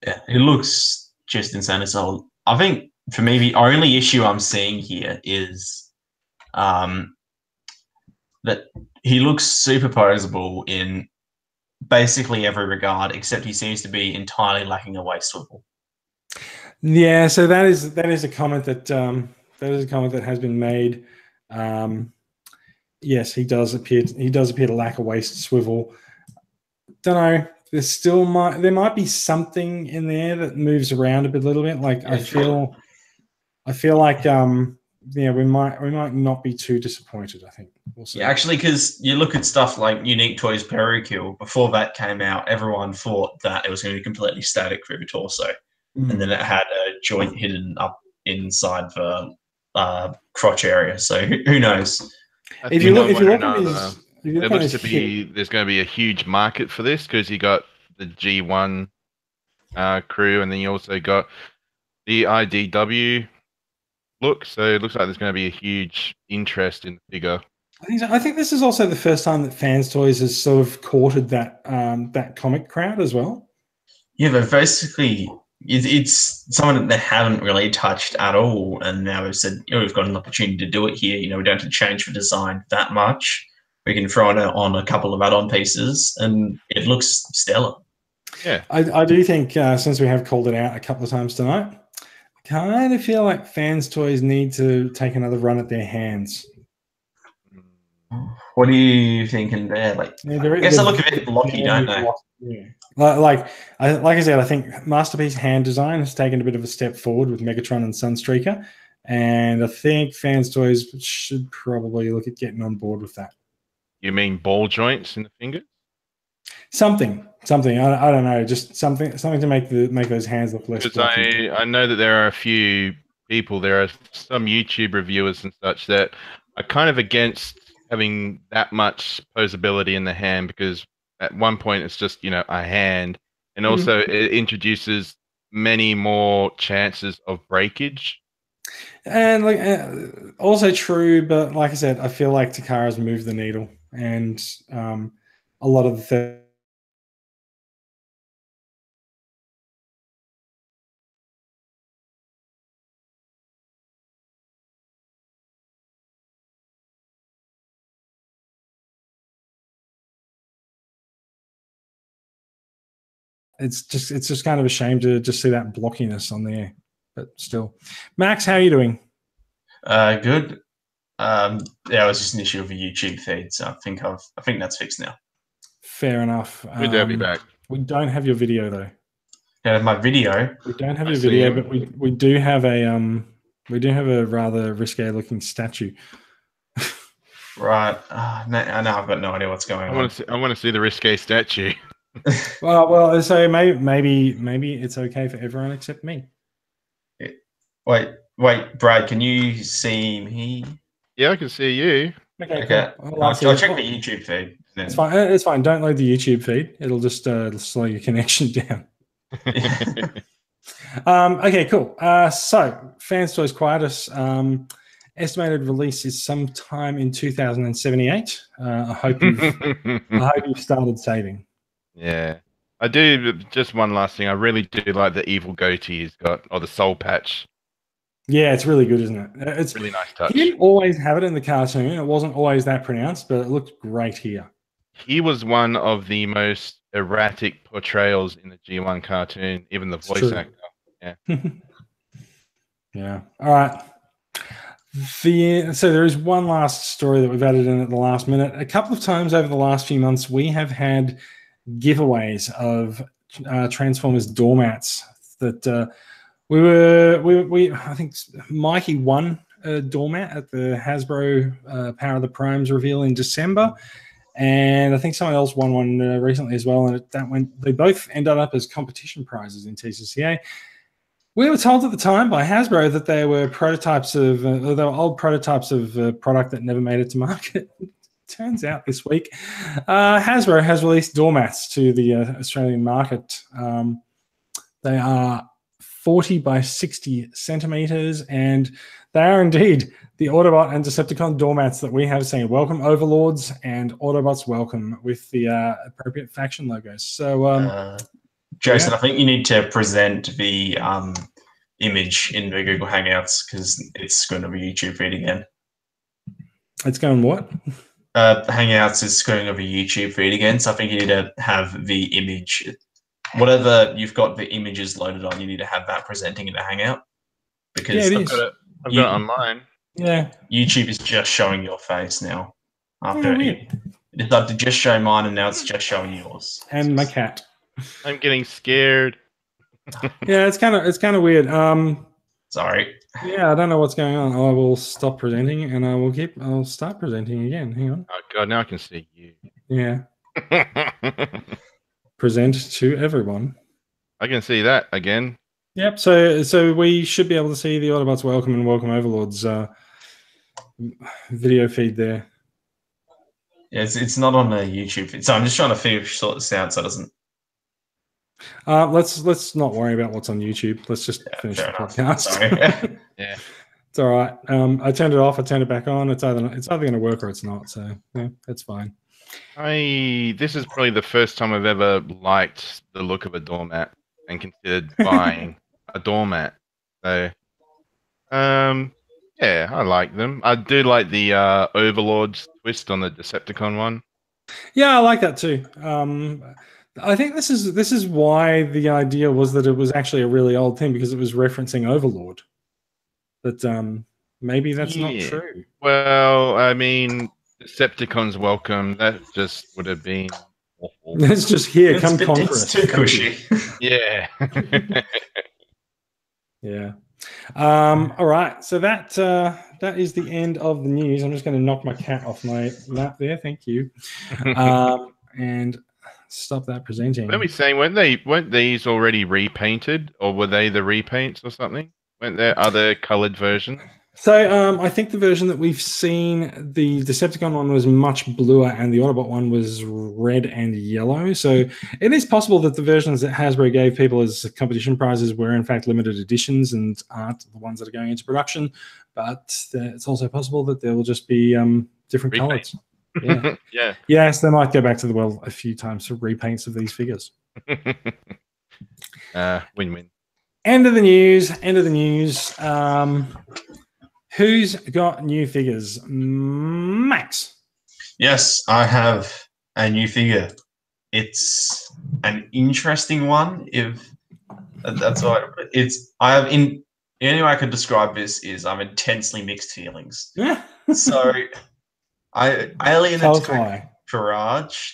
Yeah, it looks just insane as well. I think for me, the only issue I'm seeing here is that he looks superposable in basically every regard, except he seems to be entirely lacking a waist swivel. Yeah, so that is a comment that has been made. Yes, he does appear to lack a waist swivel. Don't know. There might be something in there that moves around a little bit. Like I feel like we might not be too disappointed. I think we'll see. Yeah, actually, because you look at stuff like Unique Toys Perikill. Before that came out, everyone thought that it was going to be completely static through the torso, and then it had a joint hidden up inside the crotch area. So who knows? If you look at his. It looks to be there's going to be a huge market for this because you got the G1 crew, and then you also got the IDW look. So it looks like there's going to be a huge interest in the figure. I think this is also the first time that Fans Toys has sort of courted that comic crowd as well. Yeah, but basically it's someone that they haven't really touched at all, and now they've said, we've got an opportunity to do it here. We don't have to change the design that much. We can throw it on a couple of add-on pieces, and it looks stellar. Yeah, I do think since we have called it out a couple of times tonight, I kind of feel like Fans Toys need to take another run at their hands. What are you thinking there? Like, I guess they look a bit blocky, don't they? Yeah. Like I said, I think Masterpiece hand design has taken a bit of a step forward with Megatron and Sunstreaker, and I think Fans Toys should probably look at getting on board with that. You mean ball joints in the fingers? Something. I don't know, just something to make those hands look less. Because I know that there are a few people, there are some YouTube reviewers and such that are kind of against having that much posability in the hand, because at one point it's just, you know, a hand, and also it introduces many more chances of breakage. And like also true, but like I said, I feel like Takara's moved the needle, and a lot of the it's just kind of a shame to just see that blockiness on there. But still, Max, how are you doing? Good. Yeah, it was just an issue of a YouTube feed, so I think that's fixed now. Fair enough. Good to have you back. We don't have your video though. Yeah, my video. We don't have your video, but we do have a rather risque looking statue. Right. I know I've got no idea what's going on. I want to see the risque statue. well, so maybe it's okay for everyone except me. Wait, Brad, can you see me? Yeah, I can see you. Okay. Cool. I'll check the YouTube feed. It's fine. It's fine. Don't load the YouTube feed. It'll just slow your connection down. Okay, cool. So, Fans Toys Quietus, estimated release is sometime in 2078. I hope you've started saving. Yeah, I do. Just one last thing. I really do like the evil goatee he's got, or the soul patch. Yeah, it's really good, isn't it? It's really nice touch. He didn't always have it in the cartoon. It wasn't always that pronounced, but it looked great here. He was one of the most erratic portrayals in the G1 cartoon, even the voice actor. Yeah. Yeah. All right. So there is one last story that we've added in at the last minute. A couple of times over the last few months, we have had giveaways of Transformers doormats that I think Mikey won a doormat at the Hasbro Power of the Primes reveal in December, and I think someone else won one recently as well. And they both ended up as competition prizes in TCCA. We were told at the time by Hasbro that they were old prototypes of a product that never made it to market. Turns out this week, Hasbro has released doormats to the Australian market. They are 40 by 60 centimeters, and they are indeed the Autobot and Decepticon doormats that we have seen. Welcome Overlords and Autobots welcome, with the appropriate faction logos. So, Jason, I think you need to present the image in the Google Hangouts, because it's going to be YouTube feed again. It's going what? Hangouts is going over YouTube feed again, so I think you need to have the image. Whatever you've got the images loaded on, you need to have that presenting in the Hangout, because I've got it on mine. Yeah, YouTube is just showing your face now. After it started to just show mine, and now it's just showing yours and my cat. I'm getting scared. Yeah, it's kind of weird. Sorry. Yeah, I don't know what's going on. I will stop presenting, and I'll start presenting again. Hang on. Oh god, now I can see you. Yeah. Present to everyone. I can see that again. Yep. So we should be able to see the Autobots welcome and welcome Overlords video feed there. Yeah, it's not on the YouTube feed, so I'm just trying to sort this out so it doesn't. Let's not worry about what's on YouTube. Let's just finish the podcast. Sorry. Yeah. It's all right. I turned it off. I turned it back on. It's either going to work or it's not. So yeah, it's fine. This is probably the first time I've ever liked the look of a doormat and considered buying a doormat. So, yeah, I like them. I do like the Overlord's twist on the Decepticon one. Yeah, I like that too. I think this is why the idea was that it was actually a really old thing, because it was referencing Overlord. But maybe that's not true. Well, I mean, Decepticons welcome. That just would have been It's just here. Come conquer it's us. too Thank you. cushy. Yeah. Yeah. All right. So that is the end of the news. I'm just going to knock my cat off my lap there. Thank you. And stop that presenting. Let me say, weren't these already repainted, or were they the repaints or something? Weren't there other coloured versions? So I think the version that we've seen, the Decepticon one was much bluer and the Autobot one was red and yellow. So it is possible that the versions that Hasbro gave people as competition prizes were in fact limited editions and aren't the ones that are going into production. But it's also possible that there will just be different Repaint. colours. Yeah. Yeah. Yes, they might go back to the well a few times for repaints of these figures. Win-win. End of the news. Who's got new figures? Max. Yes, I have a new figure. It's an interesting one. If that's what it's, I have in. The only way I could describe this is I'm intensely mixed feelings. So, Alien Tell us Attack why. Farage.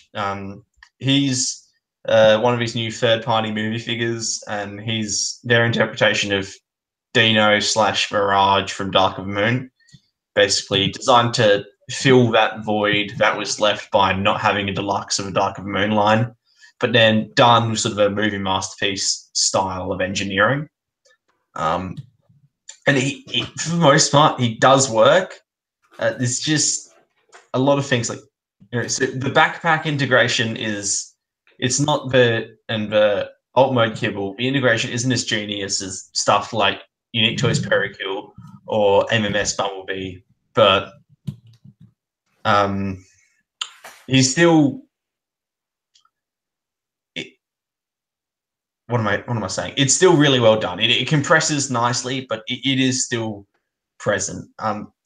He's one of his new third-party movie figures, and he's their interpretation of Dino / Mirage from Dark of the Moon, basically designed to fill that void that was left by not having a deluxe of a Dark of the Moon line, but then done with sort of a movie masterpiece style of engineering. And he for the most part, he does work. There's just a lot of things like, so the backpack integration it's not the alt mode kibble. The integration isn't as genius as stuff like Unique Toys Perikill or MMS Bumblebee, but he's still. What am I saying? It's still really well done. It compresses nicely, but it is still present.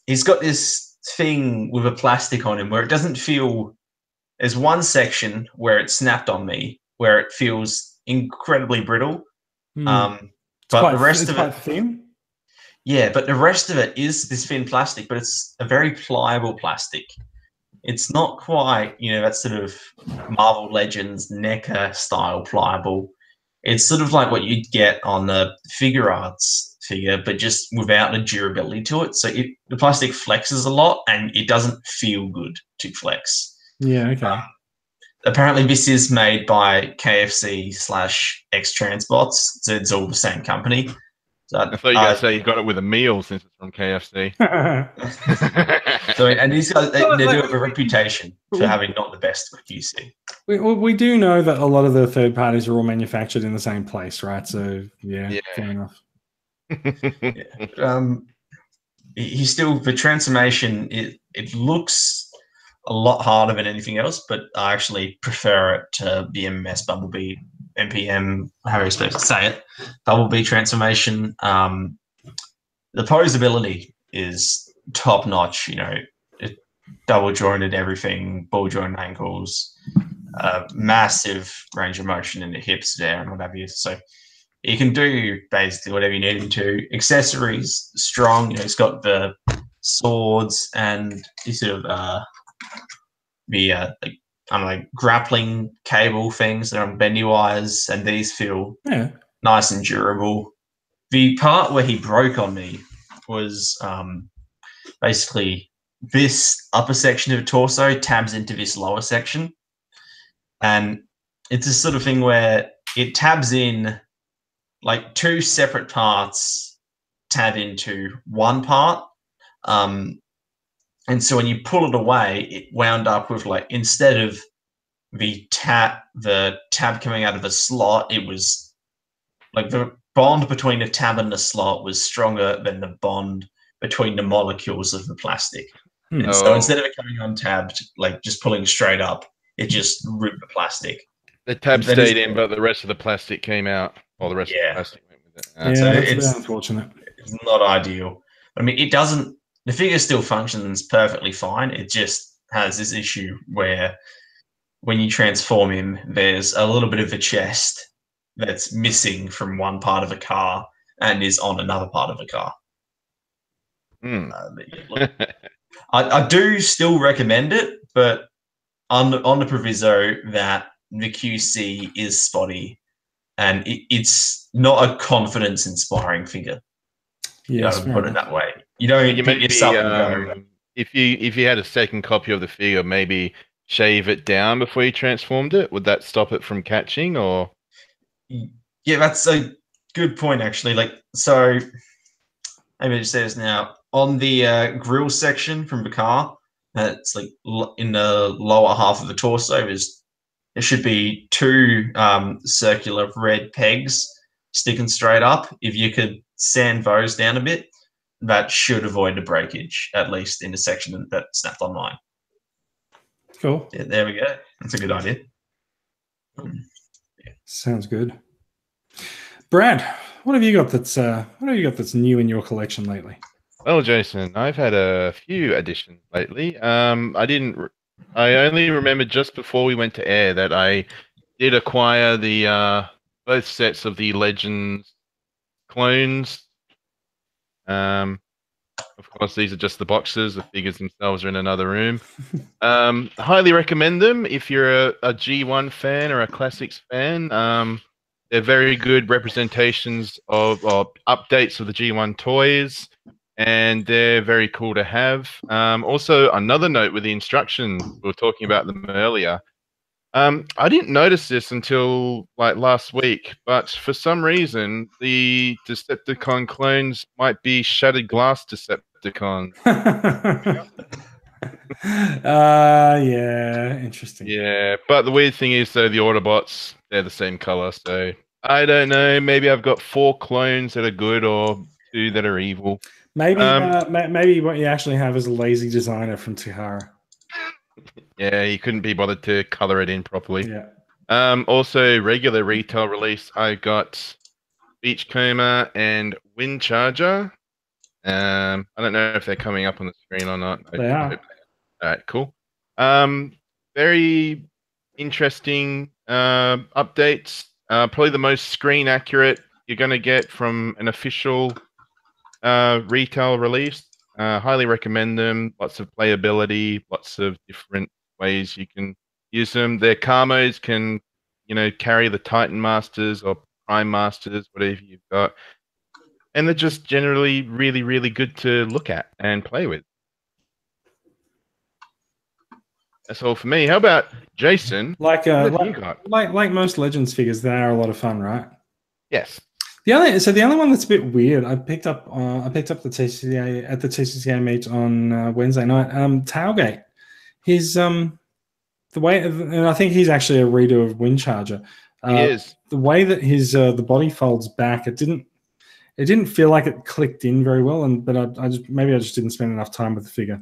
He's got this thing with a plastic on him where it doesn't feel. There's one section where it snapped on me, where it feels incredibly brittle. But the rest of it, thin. yeah, but the rest of it is this thin plastic, but it's a very pliable plastic. It's not quite, that sort of Marvel Legends NECA style pliable. It's sort of like what you'd get on the Figure Arts figure, but just without the durability to it. So the plastic flexes a lot, and it doesn't feel good to flex. Yeah, okay. Apparently, this is made by KFC / X-Transbots, so it's all the same company. So, I thought you were going to say you got it with a meal since it's from KFC. So, and these guys, they do have a reputation for having not the best QC. We do know that a lot of the third parties are all manufactured in the same place, right? So, yeah. Fair enough. He's still, the transformation, it looks a lot harder than anything else, but I actually prefer it to the MMS Bumblebee MPM, how are you supposed to say it? Bumblebee transformation. The posability is top notch. It double jointed everything, ball joint ankles, massive range of motion in the hips there and what have you. So you can do basically whatever you need him to. Accessories strong. He's got the swords and these sort of grappling cable things that are on bendy wires, and these feel nice and durable. The part where he broke on me was basically this upper section of the torso tabs into this lower section, and it's a sort of thing where it tabs in like two separate parts tab into one part. And so when you pull it away, it wound up with instead of the tab coming out of a slot, it was like the bond between the tab and the slot was stronger than the bond between the molecules of the plastic. And so instead of it coming untabbed, just pulling straight up, it just ripped the plastic. The tab stayed in, but the rest of the plastic came out. Or the rest of the plastic went with it. So it's unfortunate. It's not ideal. I mean, it doesn't. The figure still functions perfectly fine. It just has this issue where when you transform him, there's a little bit of a chest that's missing from one part of a car and is on another part of a car. I do still recommend it, but on the proviso that the QC is spotty, and it's not a confidence-inspiring figure. Yes, I would put it that way. You don't You pick this up and go. if you had a second copy of the figure, maybe shave it down before you transformed it. Would that stop it from catching? Or Yeah, that's a good point, actually. Like, so maybe it says now on the grill section from the car, that's like in the lower half of the torso. There should be two circular red pegs sticking straight up. If you could sand those down a bit, that should avoid the breakage, at least in the section that snapped on mine. Cool. Yeah, there we go. That's a good idea. Sounds good. Brad, what have you got that's new in your collection lately? well, Jason, I've had a few additions lately. I only remembered just before we went to air that I did acquire the both sets of the Legends clones. Of course, these are just the boxes. The figures themselves are in another room. Highly recommend them if you're a G1 fan or a Classics fan. They're very good representations of updates of the G1 toys, and they're very cool to have. Also, another note with the instructions, we were talking about them earlier. I didn't notice this until like last week, but for some reason, the Decepticon clones might be shattered glass Decepticons. Yeah, interesting. Yeah, but the weird thing is, though, the Autobots, they're the same color, so I don't know. Maybe I've got 4 clones that are good or 2 that are evil. Maybe maybe what you actually have is a lazy designer from Takara. Yeah, he couldn't be bothered to color it in properly. Yeah. Also, regular retail release, I got Beachcomber and Windcharger. I don't know if they're coming up on the screen or not. They are. All right, cool. Very interesting updates. Probably the most screen accurate you're going to get from an official retail release. Highly recommend them. Lots of playability, lots of different ways you can use them. Their car modes can, carry the Titan Masters or Prime Masters, whatever you've got. And they're just generally really, really good to look at and play with. That's all for me. How about Jason? Like what have you got? like most Legends figures, they are a lot of fun, right? Yes. The only one that's a bit weird, I picked up the TCCA at the TCCA meet on Wednesday night. Tailgate, his the way, and I think he's actually a redo of Windcharger. He is. The way that his the body folds back, it didn't feel like it clicked in very well, but I just didn't spend enough time with the figure.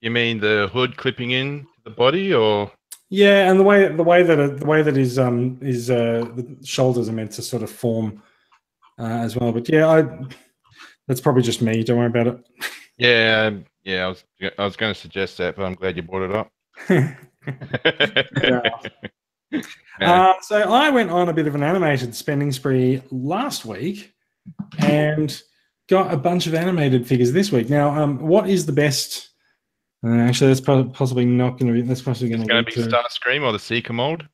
You mean the hood clipping in to the body, or? Yeah, and the way that his the shoulders are meant to sort of form as well. But yeah, that's probably just me. Don't worry about it. Yeah. I was going to suggest that, but I'm glad you brought it up. So I went on a bit of an animated spending spree last week and got a bunch of animated figures this week. Now, what is the best? Actually, that's possibly not going to be. That's possibly going to be Starscream or the Seeker mold.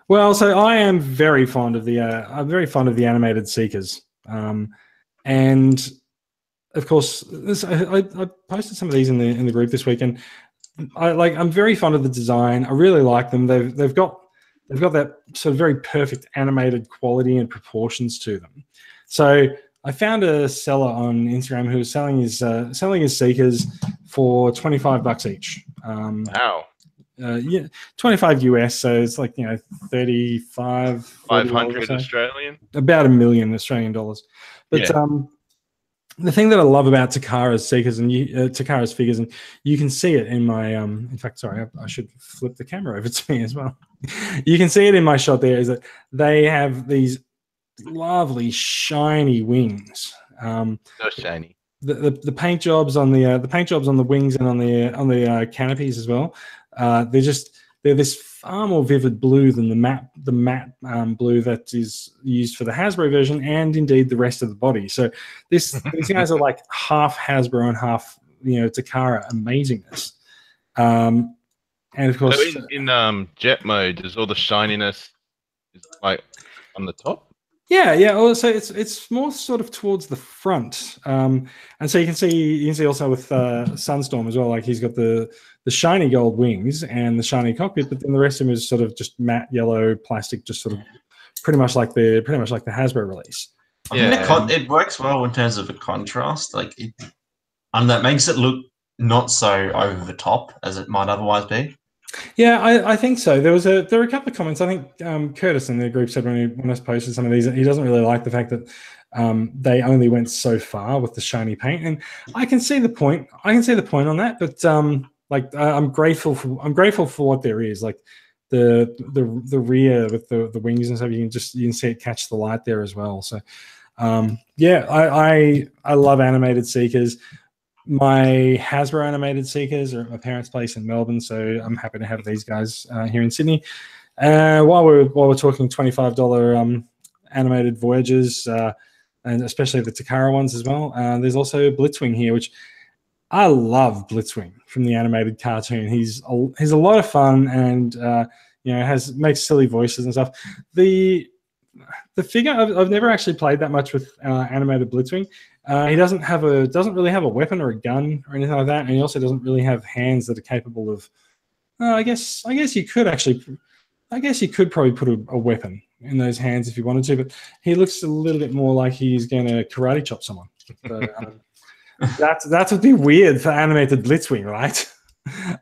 Well, so I am very fond of the. I'm very fond of the animated Seekers, and of course, I posted some of these in the group this week, and I'm very fond of the design. I really like them. They've got that sort of very perfect animated quality and proportions to them. So I found a seller on Instagram who was selling his Seekers for $25 each. Wow. Yeah, 25 US, so it's like 35, 500 Australian, about $1 million Australian dollars. But yeah. The thing that I love about Takara's Seekers and Takara's figures, and you can see it in my in fact, sorry, I should flip the camera over to me as well. You can see it in my shot there, is that they have these lovely shiny wings. So shiny. The paint jobs on the wings and on the canopies as well. They're this far more vivid blue than the matte blue that is used for the Hasbro version, and indeed the rest of the body. So these guys are like half Hasbro and half Takara amazingness. And of course, So in jet mode, is all the shininess is like on the top? yeah. Also, it's more sort of towards the front, and so you can see also with Sunstorm as well. Like he's got the shiny gold wings and the shiny cockpit, but then the rest of him is sort of just matte yellow plastic, just sort of pretty much like the Hasbro release. I think it works well in terms of a contrast. Like, and that makes it look not so over the top as it might otherwise be. Yeah, I think so. There were a couple of comments. I think Curtis in the group said when I posted some of these, he doesn't really like the fact that they only went so far with the shiny paint, and I can see the point. I can see the point on that, but I'm grateful for what there is. Like the rear with the wings and stuff, you can see it catch the light there as well. So I love animated Seekers. My Hasbro animated Seekers are at my parents' place in Melbourne, so I'm happy to have these guys here in Sydney. While we're talking $25 animated Voyagers, and especially the Takara ones as well, there's also Blitzwing here, which I love. Blitzwing from the animated cartoon. He's a lot of fun, and makes silly voices and stuff. The figure, I've never actually played that much with animated Blitzwing. He doesn't really have a weapon or a gun or anything like that, and he also doesn't really have hands that are capable of. I guess you could probably put a weapon in those hands if you wanted to, but he looks a little bit more like he's going to karate chop someone. So, that would be weird for animated Blitzwing, right?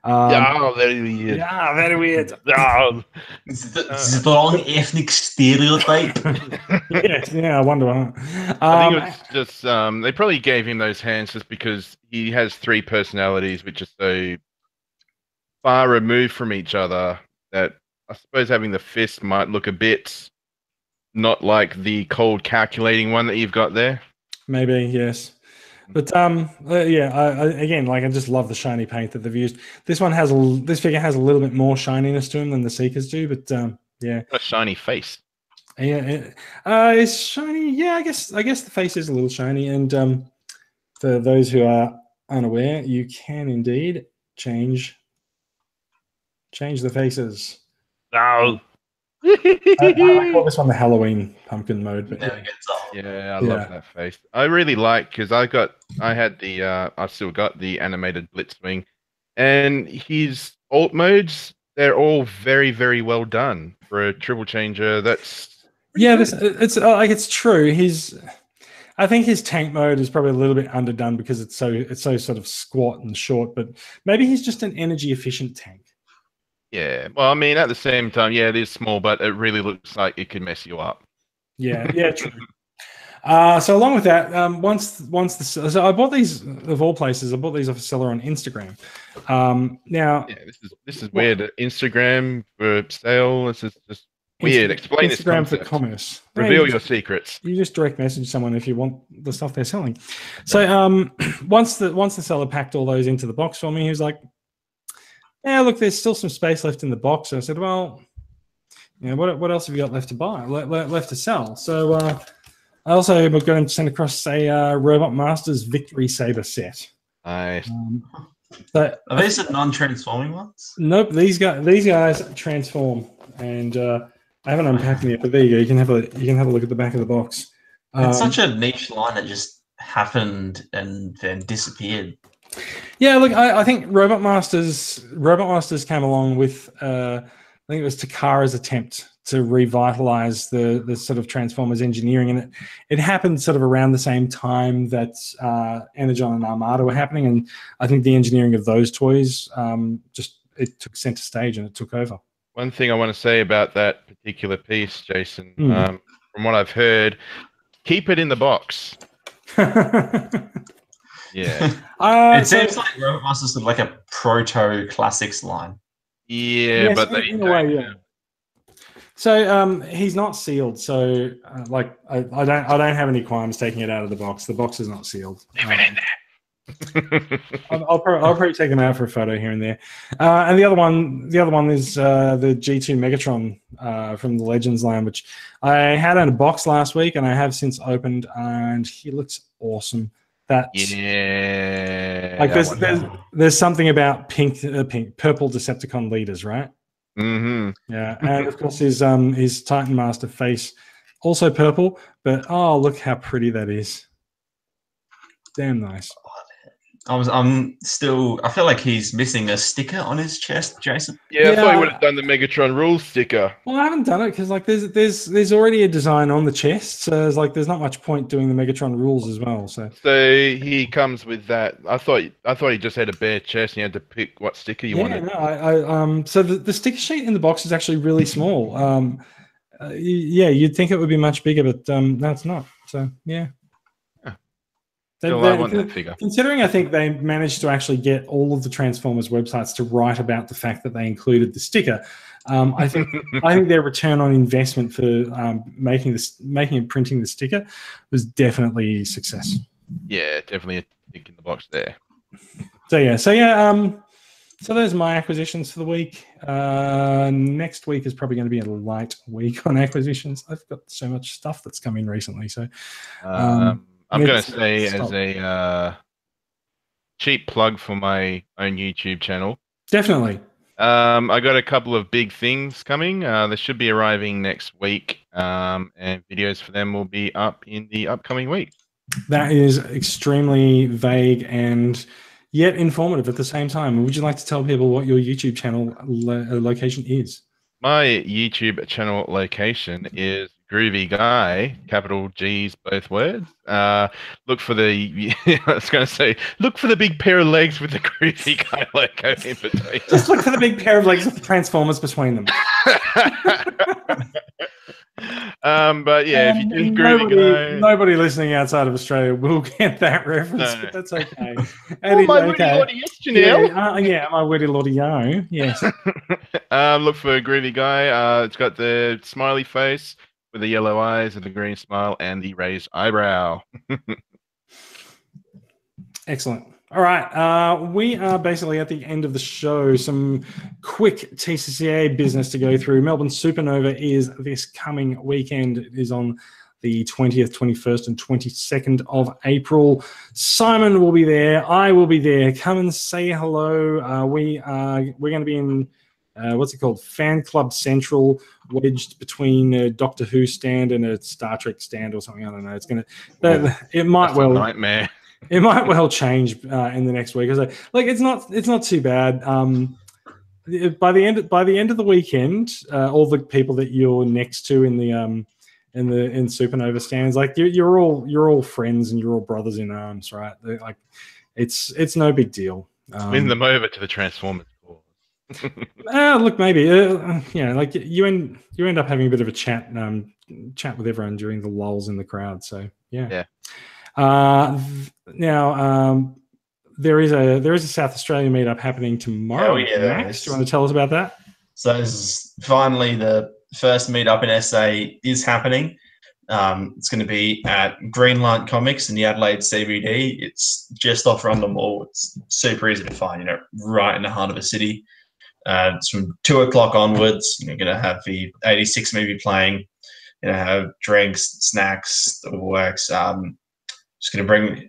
Very weird. Yeah, very weird. Strong ethnic stereotype. yeah, I wonder. I think it was just they probably gave him those hands just because he has three personalities which are so far removed from each other that I suppose having the fist might look a bit not like the cold calculating one that you've got there. Maybe, yes. But I just love the shiny paint that they've used. This figure has a little bit more shininess to him than the Seekers do, but a shiny face. Yeah, it's shiny. Yeah, I guess the face is a little shiny. And for those who are unaware, you can indeed change the faces. No. I call this one the Halloween pumpkin mode. But I love that face. I really like because I've still got the animated Blitzwing, and his alt modes, they're all very, very well done for a triple changer. It's true. I think his tank mode is probably a little bit underdone because it's so sort of squat and short, but maybe he's just an energy efficient tank. Yeah, well, I mean, at the same time, yeah, it is small, but it really looks like it can mess you up. Yeah, true. So along with that, so I bought these of all places. I bought these off a seller on Instagram. Now, this is weird. Instagram for sale. This is just weird. Explain this concept. Instagram for commerce. Reveal your secrets. You just direct message someone if you want the stuff they're selling. So once the seller packed all those into the box for me, he was like, yeah, look, there's still some space left in the box. So I said, well, what else have you got left to buy, left to sell? So I also am going to send across a Robot Masters Victory Saber set. Nice. Are these the non-transforming ones? Nope, these guys transform, and I haven't unpacked them yet. But there you go. You can have a look at the back of the box. It's such a niche line that just happened and then disappeared. Yeah, look, I think Robot Masters came along with I think it was Takara's attempt to revitalize the sort of Transformers engineering, and it happened sort of around the same time that Energon and Armada were happening, and I think the engineering of those toys it took center stage and it took over. One thing I want to say about that particular piece, Jason, from what I've heard, keep it in the box. Yeah. It seems like Robot Masters is like a proto classics line. Yeah, but in a way, yeah. So he's not sealed. So I don't have any qualms taking it out of the box. The box is not sealed. Leave it in there. I'll probably take them out for a photo here and there. And the other one is the G2 Megatron from the Legends line, which I had in a box last week, and I have since opened, and he looks awesome. That Yeah. there's something about purple Decepticon leaders, right? Mm-hmm. Yeah, and of course his Titan Master face also purple, but oh, look how pretty that is. Damn nice. I'm still. I feel like he's missing a sticker on his chest, Jason. Yeah, I thought he would have done the Megatron rules sticker. Well, I haven't done it because like there's already a design on the chest, so there's not much point doing the Megatron rules as well. So he comes with that. I thought he just had a bare chest and you had to pick what sticker you wanted. No, so the sticker sheet in the box is actually really small. Yeah, you'd think it would be much bigger, but no, it's not. So yeah. I want that figure. Considering I think they managed to actually get all of the Transformers websites to write about the fact that they included the sticker, I think their return on investment for making and printing the sticker was definitely a success. Yeah, definitely a tick in the box there. So there's my acquisitions for the week. Next week is probably going to be a light week on acquisitions. I've got so much stuff that's come in recently. So I'm going to say as a cheap plug for my own YouTube channel. Definitely. I got a couple of big things coming. They should be arriving next week, and videos for them will be up in the upcoming week. That is extremely vague and yet informative at the same time. Would you like to tell people what your YouTube channel location is? My YouTube channel location is Groovy Guy, capital G's, both words. Look for the, I was going to say, look for the big pair of legs with the Groovy Guy logo in between. Just look for the big pair of legs with the Transformers between them. But yeah, if you do Groovy Guy, nobody listening outside of Australia will get that reference, but that's okay. Oh, my witty lordy, yes, Janelle. Yeah, my witty lordy yo, yes. Look for Groovy Guy. It's got the smiley face with the yellow eyes and the green smile and the raised eyebrow. Excellent. All right. We are basically at the end of the show. Some quick TCCA business to go through. Melbourne Supernova is this coming weekend. It is on the 20th, 21st, and 22nd of April. Simon will be there. I will be there. Come and say hello. We're going to be in what's it called? Fan Club Central, wedged between a Doctor Who stand and a Star Trek stand or something. I don't know. It's gonna. It might That's well a nightmare. It might well change in the next week. Like it's not too bad. By the end of the weekend, all the people that you're next to in Supernova stands, like you're all friends and you're all brothers in arms, right? Like it's no big deal. Win them over to the Transformers cause. Look, maybe like you end up having a bit of a chat with everyone during the lulls in the crowd. So yeah. Now there is a South Australia meetup happening tomorrow. Oh yeah, Max, do you want to tell us about that? So this is finally the first meetup in SA is happening. It's going to be at Greenlight Comics in the Adelaide CBD. It's just off Rundle Mall. It's super easy to find, right in the heart of the city. It's from 2:00 onwards. You're going to have the 86 movie playing. Have drinks, snacks, the works. Just going to bring,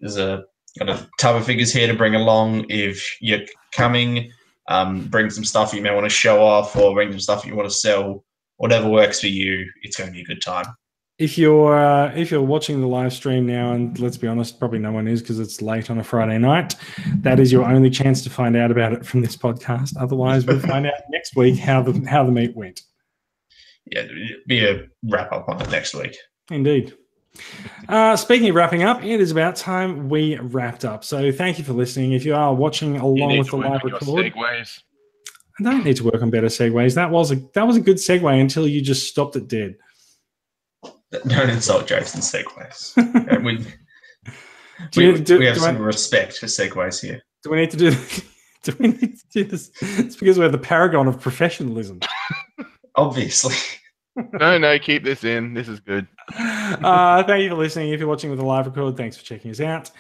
got a tub of figures here to bring along if you're coming. Bring some stuff you may want to show off or bring some stuff you want to sell. Whatever works for you, it's going to be a good time. If you're watching the live stream now, and let's be honest, probably no one is because it's late on a Friday night, that is your only chance to find out about it from this podcast. Otherwise, we'll find out next week how the meet went. Yeah, there'll be a wrap up on it next week. Indeed. Speaking of wrapping up, it is about time we wrapped up. So thank you for listening. If you are watching along with the live record, I don't need to work on better segues. That was a good segue until you just stopped it dead. Don't insult Jason's segues. We have some respect for segues here. Do we need to do? Do we need to do this? It's because we're the paragon of professionalism. Obviously. No, keep this in. This is good. Thank you for listening. If you're watching with a live record, thanks for checking us out.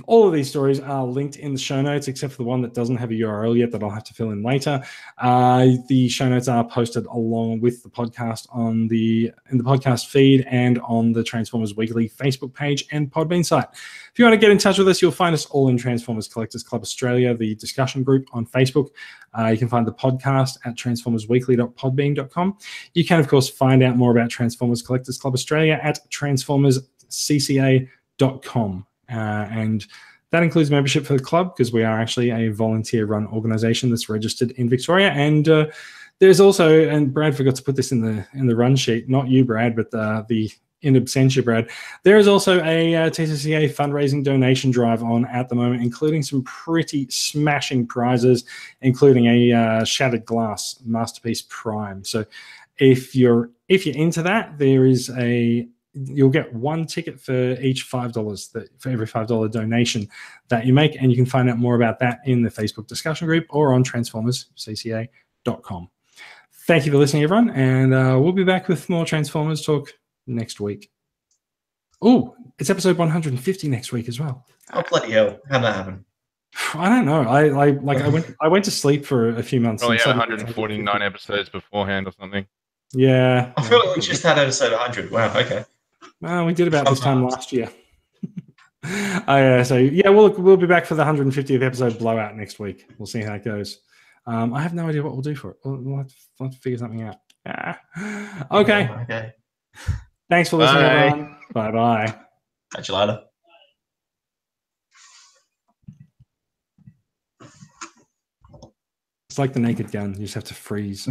all of these stories are linked in the show notes, except for the one that doesn't have a URL yet that I'll have to fill in later. The show notes are posted along with the podcast in the podcast feed and on the Transformers Weekly Facebook page and Podbean site. If you want to get in touch with us, you'll find us all in Transformers Collectors Club Australia, the discussion group on Facebook. You can find the podcast at transformersweekly.podbean.com. You can, of course, find out more about Transformers Collectors Club Australia at transformerscca.com. And that includes membership for the club, because we are actually a volunteer-run organisation that's registered in Victoria. And there's also, and Brad forgot to put this in the run sheet, not you, Brad, but the in absentia, Brad. There is also a TCCA fundraising donation drive on at the moment, including some pretty smashing prizes, including a Shattered Glass Masterpiece Prime. So if you're into that, you'll get one ticket for each $5 for every $5 donation that you make, and you can find out more about that in the Facebook discussion group or on transformerscca.com. Thank you for listening, everyone, and we'll be back with more Transformers talk next week. Oh, it's episode 150 next week as well. Oh, bloody hell. How'd that happen? I don't know. I went to sleep for a few months. Probably had 149 episodes beforehand or something. Yeah. I feel like we just had episode 100. Wow, okay. Well, we did about this time last year. So yeah, we'll be back for the 150th episode blowout next week. We'll see how it goes. I have no idea what we'll do for it. We'll have to figure something out. Okay. Okay. Thanks for listening, everyone. Bye-bye. Catch you later. It's like the Naked Gun. You just have to freeze.